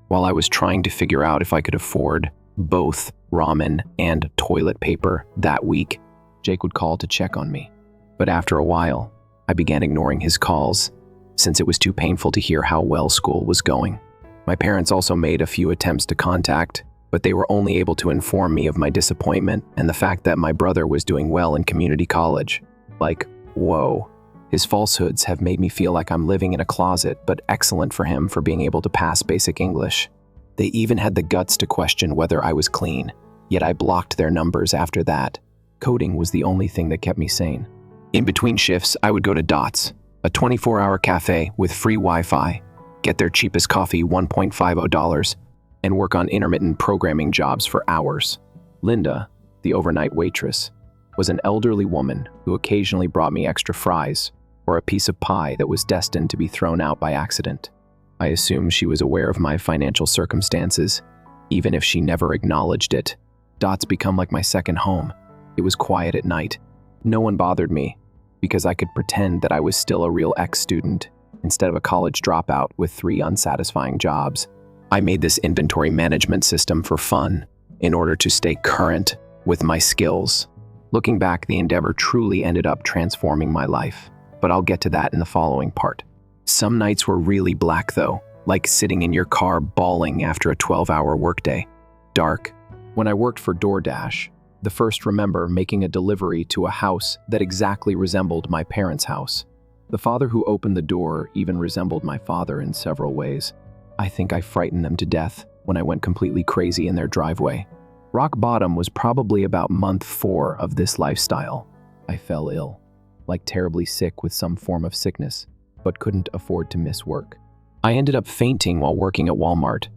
while I was trying to figure out if I could afford both ramen and toilet paper that week. Jake would call to check on me, but after a while, I began ignoring his calls, since it was too painful to hear how well school was going. My parents also made a few attempts to contact, but they were only able to inform me of my disappointment and the fact that my brother was doing well in community college. Like, whoa. His falsehoods have made me feel like I'm living in a closet, but excellent for him for being able to pass basic English. They even had the guts to question whether I was clean, yet I blocked their numbers after that. Coding was the only thing that kept me sane. In between shifts, I would go to Dots, a 24-hour cafe with free Wi-Fi, get their cheapest coffee $1.50, and work on intermittent programming jobs for hours. Linda, the overnight waitress, was an elderly woman who occasionally brought me extra fries or a piece of pie that was destined to be thrown out by accident. I assume she was aware of my financial circumstances, even if she never acknowledged it. Dots become like my second home. It was quiet at night. No one bothered me, because I could pretend that I was still a real ex-student instead of a college dropout with 3 unsatisfying jobs. I made this inventory management system for fun in order to stay current with my skills. Looking back, the endeavor truly ended up transforming my life, but I'll get to that in the following part. Some nights were really black though, like sitting in your car bawling after a 12-hour workday. Dark. When I worked for DoorDash, the first remember making a delivery to a house that exactly resembled my parents' house. The father who opened the door even resembled my father in several ways. I think I frightened them to death when I went completely crazy in their driveway. Rock bottom was probably about month 4 of this lifestyle. I fell ill, like terribly sick with some form of sickness, but couldn't afford to miss work. I ended up fainting while working at Walmart.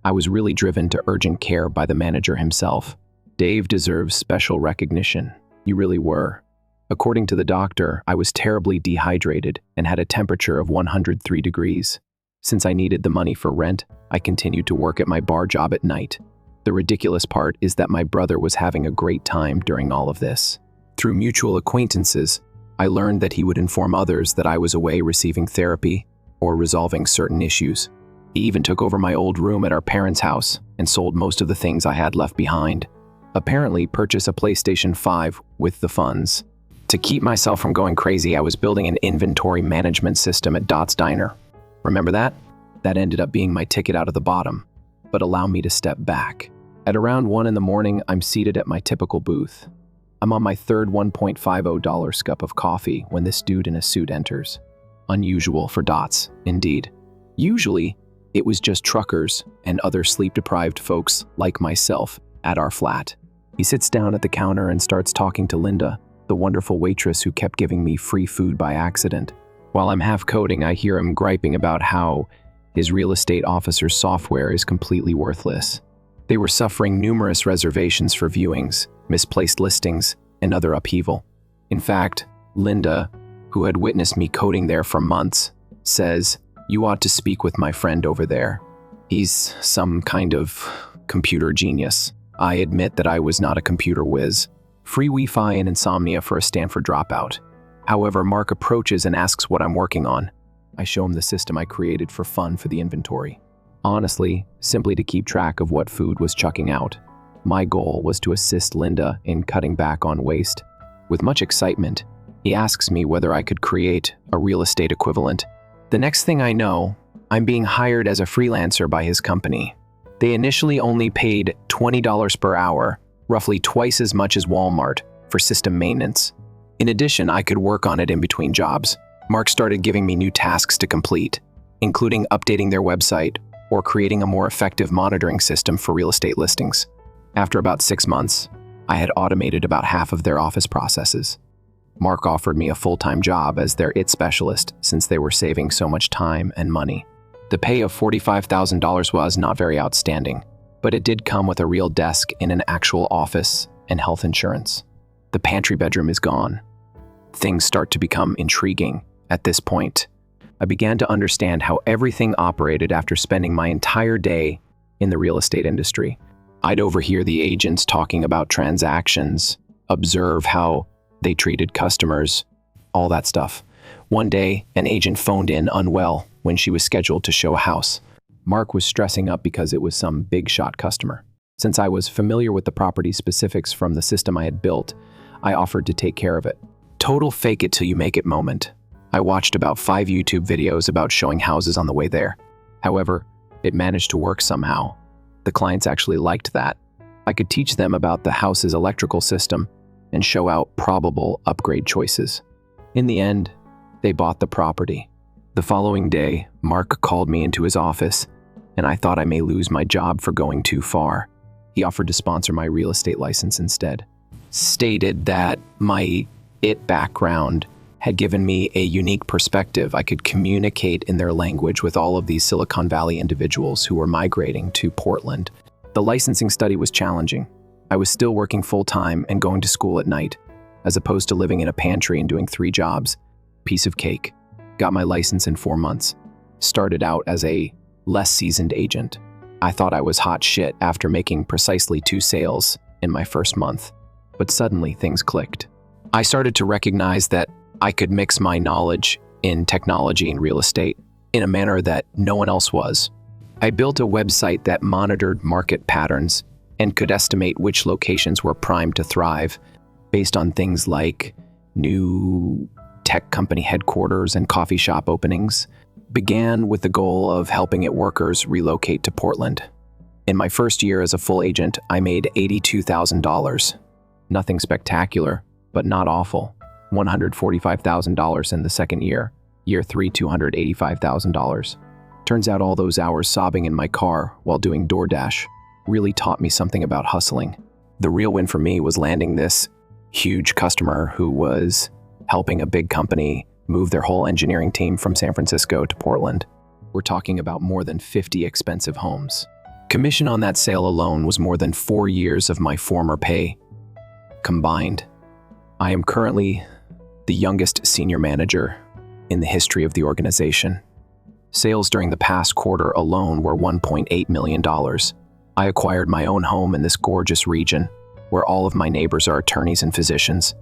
I was really driven to urgent care by the manager himself. Dave deserves special recognition. You really were. According to the doctor, I was terribly dehydrated and had a temperature of 103 degrees. Since I needed the money for rent, I continued to work at my bar job at night. The ridiculous part is that my brother was having a great time during all of this. Through mutual acquaintances, I learned that he would inform others that I was away receiving therapy or resolving certain issues. He even took over my old room at our parents' house and sold most of the things I had left behind. Apparently, purchase a PlayStation 5 with the funds. To keep myself from going crazy, I was building an inventory management system at Dot's Diner. Remember that? That ended up being my ticket out of the bottom. But allow me to step back. At around 1 in the morning, I'm seated at my typical booth. I'm on my third $1.50 cup of coffee when this dude in a suit enters. Unusual for Dots, indeed. Usually, it was just truckers and other sleep-deprived folks like myself at our flat. He sits down at the counter and starts talking to Linda, the wonderful waitress who kept giving me free food by accident. While I'm half coding, I hear him griping about how his real estate officer's software is completely worthless. They were suffering numerous reservations for viewings, misplaced listings, and other upheaval. In fact, Linda, who had witnessed me coding there for months, says, "You ought to speak with my friend over there. He's some kind of computer genius." I admit that I was not a computer whiz. Free Wi-Fi and insomnia for a Stanford dropout. However, Mark approaches and asks what I'm working on. I show him the system I created for fun for the inventory. Honestly, simply to keep track of what food was chucking out. My goal was to assist Linda in cutting back on waste. With much excitement, he asks me whether I could create a real estate equivalent. The next thing I know, I'm being hired as a freelancer by his company. They initially only paid $20 per hour, roughly twice as much as Walmart, for system maintenance. In addition, I could work on it in between jobs. Mark started giving me new tasks to complete, including updating their website or creating a more effective monitoring system for real estate listings. After about 6 months, I had automated about half of their office processes. Mark offered me a full-time job as their IT specialist since they were saving so much time and money. The pay of $45,000 was not very outstanding, but it did come with a real desk in an actual office and health insurance. The pantry bedroom is gone. Things start to become intriguing. At this point, I began to understand how everything operated after spending my entire day in the real estate industry. I'd overhear the agents talking about transactions, observe how they treated customers, all that stuff. One day, an agent phoned in unwell when she was scheduled to show a house. Mark was stressing up because it was some big shot customer. Since I was familiar with the property specifics from the system I had built, I offered to take care of it. Total fake it till you make it moment. I watched about 5 YouTube videos about showing houses on the way there. However, it managed to work somehow. The clients actually liked that. I could teach them about the house's electrical system and show out probable upgrade choices. In the end, they bought the property. The following day, Mark called me into his office, and I thought I may lose my job for going too far. He offered to sponsor my real estate license instead. Stated that my IT background had given me a unique perspective. I could communicate in their language with all of these Silicon Valley individuals who were migrating to Portland. The licensing study was challenging. I was still working full-time and going to school at night, as opposed to living in a pantry and doing 3 jobs. Piece of cake. Got my license in 4 months. Started out as a less seasoned agent. I thought I was hot shit after making precisely 2 sales in my first month. But suddenly things clicked. I started to recognize that I could mix my knowledge in technology and real estate in a manner that no one else was. I built a website that monitored market patterns and could estimate which locations were primed to thrive based on things like new tech company headquarters and coffee shop openings. Began with the goal of helping its workers relocate to Portland. In my first year as a full agent, I made $82,000. Nothing spectacular, but not awful. $145,000 in the second year. Year 3, $285,000. Turns out all those hours sobbing in my car while doing DoorDash really taught me something about hustling. The real win for me was landing this huge customer who was helping a big company move their whole engineering team from San Francisco to Portland. We're talking about more than 50 expensive homes. Commission on that sale alone was more than 4 years of my former pay combined. I am currently the youngest senior manager in the history of the organization. Sales during the past quarter alone were $1.8 million. I acquired my own home in this gorgeous region, where all of my neighbors are attorneys and physicians.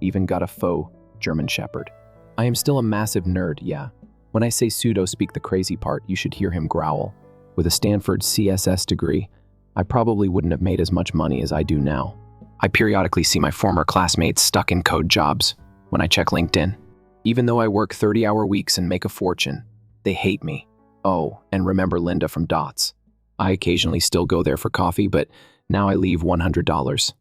Even got a faux German Shepherd. I am still a massive nerd, yeah. When I say pseudo speak the crazy part, you should hear him growl. With a Stanford CSS degree, I probably wouldn't have made as much money as I do now. I periodically see my former classmates stuck in code jobs when I check LinkedIn. Even though I work 30-hour weeks and make a fortune, they hate me. Oh, and remember Linda from Dots. I occasionally still go there for coffee, but now I leave $100.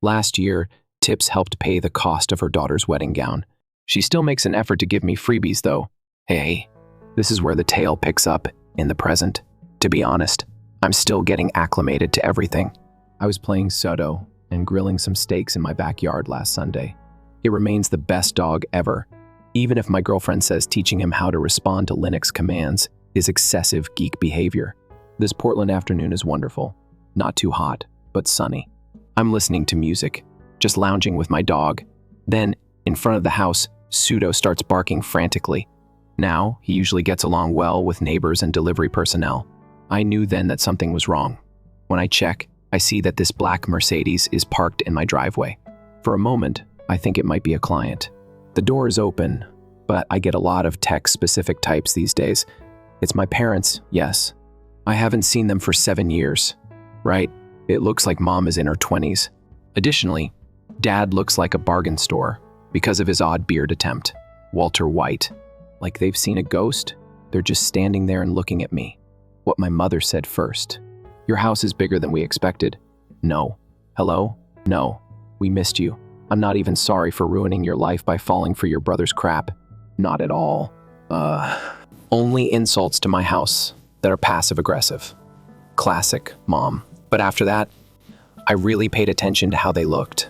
Last year, tips helped pay the cost of her daughter's wedding gown. She still makes an effort to give me freebies, though. Hey, this is where the tale picks up in the present. To be honest, I'm still getting acclimated to everything. I was playing Soto and grilling some steaks in my backyard last Sunday. It remains the best dog ever, even if my girlfriend says teaching him how to respond to Linux commands is excessive geek behavior. This Portland afternoon is wonderful. Not too hot, but sunny. I'm listening to music, just lounging with my dog. Then, in front of the house, Pseudo starts barking frantically. Now, he usually gets along well with neighbors and delivery personnel. I knew then that something was wrong. When I check, I see that this black Mercedes is parked in my driveway. For a moment, I think it might be a client. The door is open, but I get a lot of tech-specific types these days. It's my parents, yes. I haven't seen them for 7 years. Right, it looks like mom is in her 20s. Additionally, dad looks like a bargain store because of his odd beard attempt. Walter White. Like they've seen a ghost, they're just standing there and looking at me. What my mother said first. Your house is bigger than we expected. No. Hello? No. We missed you. I'm not even sorry for ruining your life by falling for your brother's crap. Not at all. Only insults to my house that are passive-aggressive. Classic, Mom. But after that, I really paid attention to how they looked.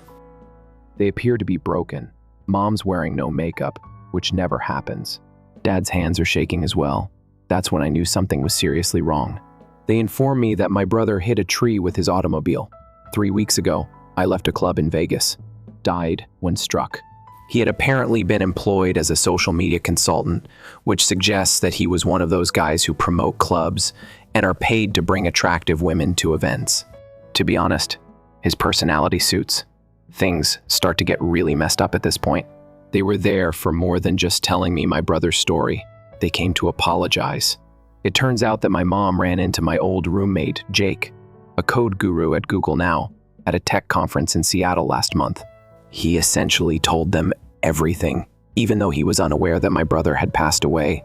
They appear to be broken. Mom's wearing no makeup, which never happens. Dad's hands are shaking as well. That's when I knew something was seriously wrong. They informed me that my brother hit a tree with his automobile. 3 weeks ago, I left a club in Vegas. Died when struck. He had apparently been employed as a social media consultant, which suggests that he was one of those guys who promote clubs and are paid to bring attractive women to events. To be honest, his personality suits. Things start to get really messed up at this point. They were there for more than just telling me my brother's story. They came to apologize. It turns out that my mom ran into my old roommate, Jake, a code guru at Google Now, at a tech conference in Seattle last month. He essentially told them everything, even though he was unaware that my brother had passed away.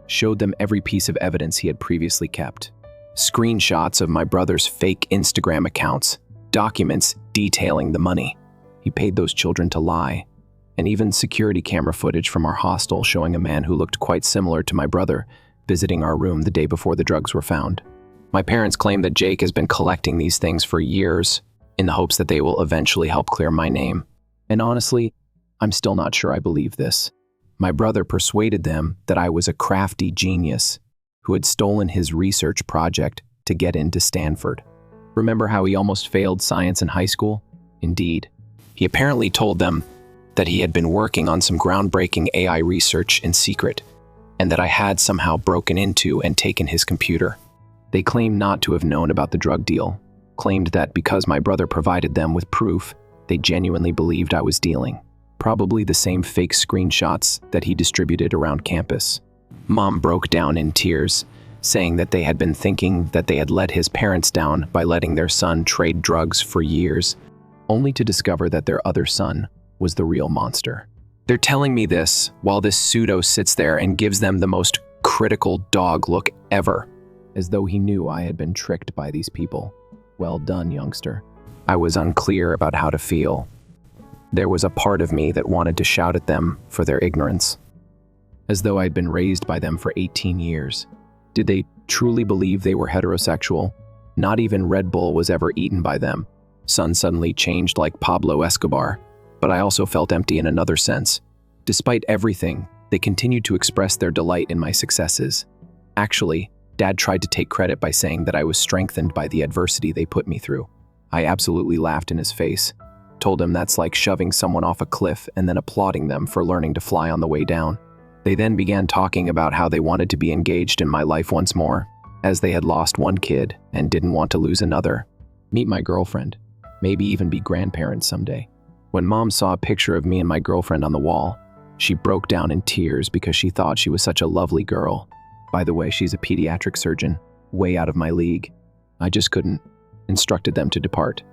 Showed them every piece of evidence he had previously kept. Screenshots of my brother's fake Instagram accounts, documents detailing the money. He paid those children to lie. And even security camera footage from our hostel showing a man who looked quite similar to my brother visiting our room the day before the drugs were found. My parents claim that Jake has been collecting these things for years in the hopes that they will eventually help clear my name. And honestly, I'm still not sure I believe this. My brother persuaded them that I was a crafty genius who had stolen his research project to get into Stanford. Remember how he almost failed science in high school? Indeed. He apparently told them that he had been working on some groundbreaking AI research in secret, and that I had somehow broken into and taken his computer. They claimed not to have known about the drug deal, claimed that because my brother provided them with proof, they genuinely believed I was dealing. probably the same fake screenshots that he distributed around campus. Mom broke down in tears, saying that they had been thinking that they had let his parents down by letting their son trade drugs for years, only to discover that their other son was the real monster. They're telling me this while this pseudo sits there and gives them the most critical dog look ever, as though he knew I had been tricked by these people. Well done, youngster. I was unclear about how to feel. There was a part of me that wanted to shout at them for their ignorance, as though I'd been raised by them for 18 years. Did they truly believe they were heterosexual? Not even Red Bull was ever eaten by them. Son suddenly changed like Pablo Escobar, but I also felt empty in another sense. Despite everything, they continued to express their delight in my successes. Actually, Dad tried to take credit by saying that I was strengthened by the adversity they put me through. I absolutely laughed in his face, told him that's like shoving someone off a cliff and then applauding them for learning to fly on the way down. They then began talking about how they wanted to be engaged in my life once more, as they had lost one kid and didn't want to lose another. Meet my girlfriend, maybe even be grandparents someday. When Mom saw a picture of me and my girlfriend on the wall, she broke down in tears because she thought she was such a lovely girl. By the way, she's a pediatric surgeon, way out of my league. I just couldn't. Instructed them to depart.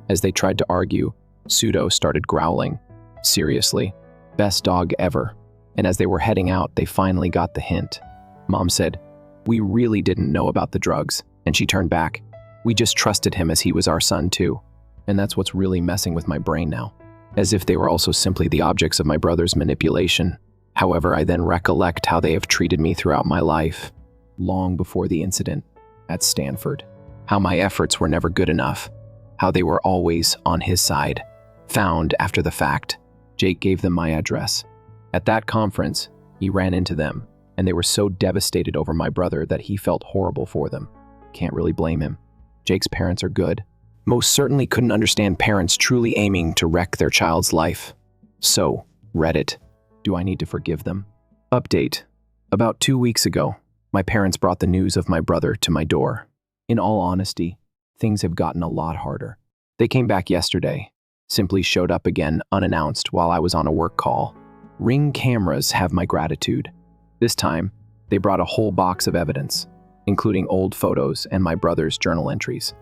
As they tried to argue, Pseudo started growling. Seriously, best dog ever. And as they were heading out, they finally got the hint. Mom said, "We really didn't know about the drugs," and she turned back. "We just trusted him as he was our son too." And that's what's really messing with my brain now. As if they were also simply the objects of my brother's manipulation. However, I then recollect how they have treated me throughout my life, long before the incident at Stanford. How my efforts were never good enough. How they were always on his side. Found after the fact. Jake gave them my address. At that conference, he ran into them, and they were so devastated over my brother that he felt horrible for them. Can't really blame him. Jake's parents are good. Most certainly couldn't understand parents truly aiming to wreck their child's life. So, Reddit, do I need to forgive them? Update. About 2 weeks ago, my parents brought the news of my brother to my door. In all honesty, things have gotten a lot harder. They came back yesterday, simply showed up again unannounced while I was on a work call. Ring cameras have my gratitude. This time, they brought a whole box of evidence, including old photos and my brother's journal entries.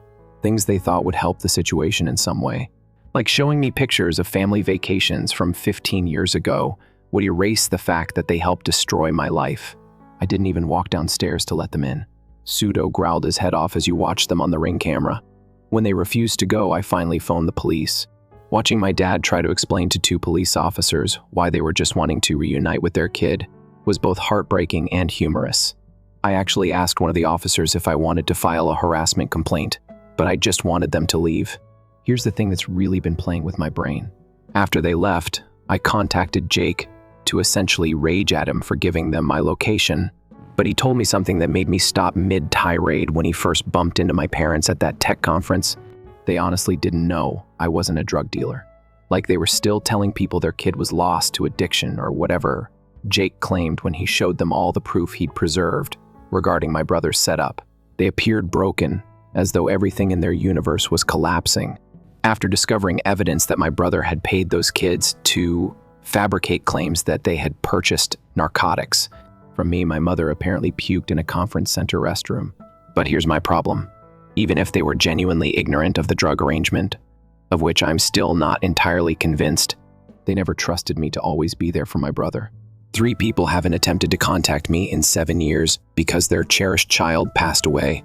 Things they thought would help the situation in some way. Like showing me pictures of family vacations from 15 years ago would erase the fact that they helped destroy my life. I didn't even walk downstairs to let them in. Pseudo growled his head off as you watched them on the Ring camera. When they refused to go, I finally phoned the police. Watching my dad try to explain to 2 police officers why they were just wanting to reunite with their kid was both heartbreaking and humorous. I actually asked one of the officers if I wanted to file a harassment complaint, but I just wanted them to leave. Here's the thing that's really been playing with my brain. After they left, I contacted Jake to essentially rage at him for giving them my location, but he told me something that made me stop mid-tirade when he first bumped into my parents at that tech conference. They honestly didn't know I wasn't a drug dealer. Like they were still telling people their kid was lost to addiction or whatever Jake claimed when he showed them all the proof he'd preserved regarding my brother's setup. They appeared broken, as though everything in their universe was collapsing. After discovering evidence that my brother had paid those kids to fabricate claims that they had purchased narcotics from me, my mother apparently puked in a conference center restroom. But here's my problem. Even if they were genuinely ignorant of the drug arrangement, of which I'm still not entirely convinced, they never trusted me to always be there for my brother. 3 people haven't attempted to contact me in 7 years because their cherished child passed away.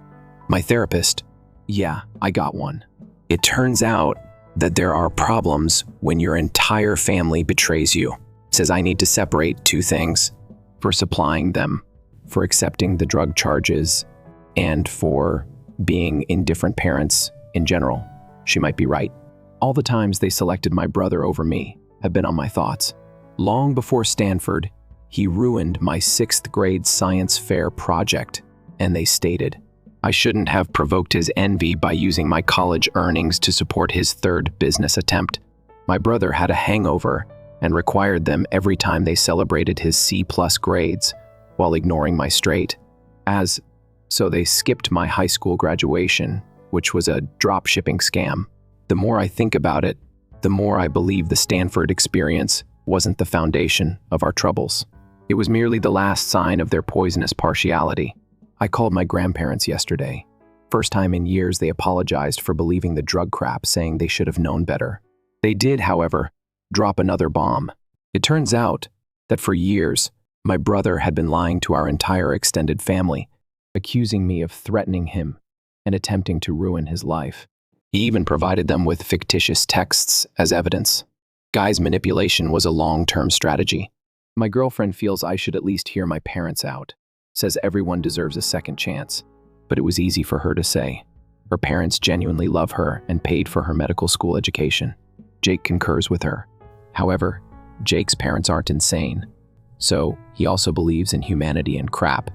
My therapist, yeah, I got one. It turns out that there are problems when your entire family betrays you. It says I need to separate 2 things: for supplying them, for accepting the drug charges, and for being indifferent parents in general. She might be right. All the times they selected my brother over me have been on my thoughts. Long before Stanford, he ruined my 6th grade science fair project, and they stated I shouldn't have provoked his envy by using my college earnings to support his 3rd business attempt. My brother had a hangover and required them every time they celebrated his C+ grades while ignoring my straight. So they skipped my high school graduation, which was a drop shipping scam. The more I think about it, the more I believe the Stanford experience wasn't the foundation of our troubles. It was merely the last sign of their poisonous partiality. I called my grandparents yesterday. First time in years they apologized for believing the drug crap, saying they should have known better. They did, however, drop another bomb. It turns out that for years, my brother had been lying to our entire extended family, accusing me of threatening him and attempting to ruin his life. He even provided them with fictitious texts as evidence. Guy's manipulation was a long-term strategy. My girlfriend feels I should at least hear my parents out, says everyone deserves a second chance, but it was easy for her to say. Her parents genuinely love her and paid for her medical school education. Jake concurs with her. However, Jake's parents aren't insane, so he also believes in humanity and crap.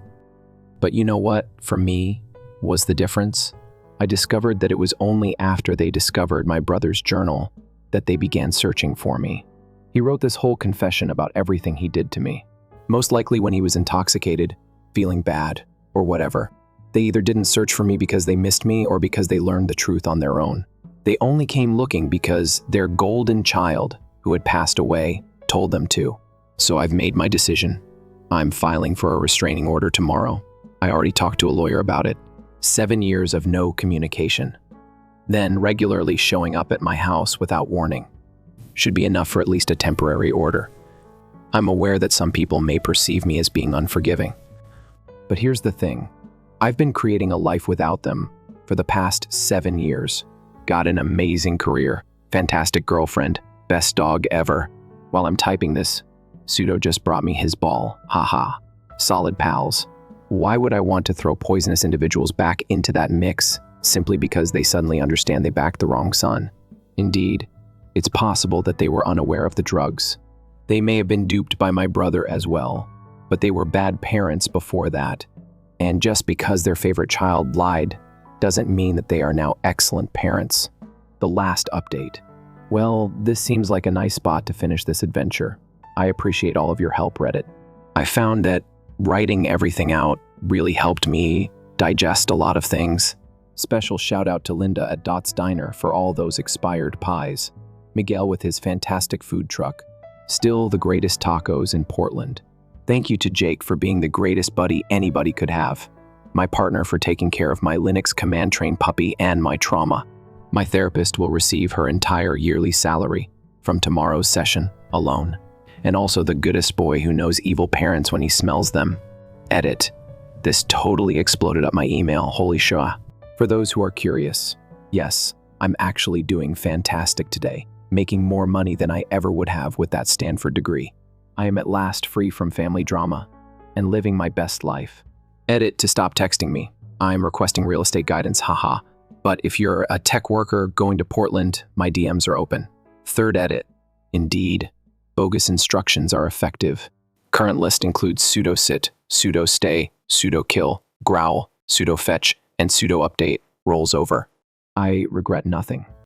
But you know what, for me, was the difference? I discovered that it was only after they discovered my brother's journal that they began searching for me. He wrote this whole confession about everything he did to me. Most likely when he was intoxicated, feeling bad, or whatever. They either didn't search for me because they missed me or because they learned the truth on their own. They only came looking because their golden child, who had passed away, told them to. So I've made my decision. I'm filing for a restraining order tomorrow. I already talked to a lawyer about it. 7 years of no communication. Then regularly showing up at my house without warning. Should be enough for at least a temporary order. I'm aware that some people may perceive me as being unforgiving. But here's the thing. I've been creating a life without them for the past 7 years. Got an amazing career, fantastic girlfriend, best dog ever. While I'm typing this, Pseudo just brought me his ball. Haha. Solid pals. Why would I want to throw poisonous individuals back into that mix simply because they suddenly understand they backed the wrong son? Indeed, it's possible that they were unaware of the drugs. They may have been duped by my brother as well, but they were bad parents before that. And just because their favorite child lied doesn't mean that they are now excellent parents. The last update. Well, this seems like a nice spot to finish this adventure. I appreciate all of your help, Reddit. I found that writing everything out really helped me digest a lot of things. Special shout out to Linda at Dot's Diner for all those expired pies. Miguel with his fantastic food truck. Still the greatest tacos in Portland. Thank you to Jake for being the greatest buddy anybody could have. My partner for taking care of my Linux command train puppy and my trauma. My therapist will receive her entire yearly salary from tomorrow's session alone. And also the goodest boy who knows evil parents when he smells them. Edit. This totally exploded up my email, holy shit. For those who are curious, yes, I'm actually doing fantastic today, making more money than I ever would have with that Stanford degree. I am at last free from family drama and living my best life. Edit to stop texting me. I'm requesting real estate guidance, haha. But if you're a tech worker going to Portland, my DMs are open. Third edit. Indeed, bogus instructions are effective. Current list includes pseudo sit, pseudo stay, pseudo kill, growl, pseudo fetch, and pseudo update rolls over. I regret nothing.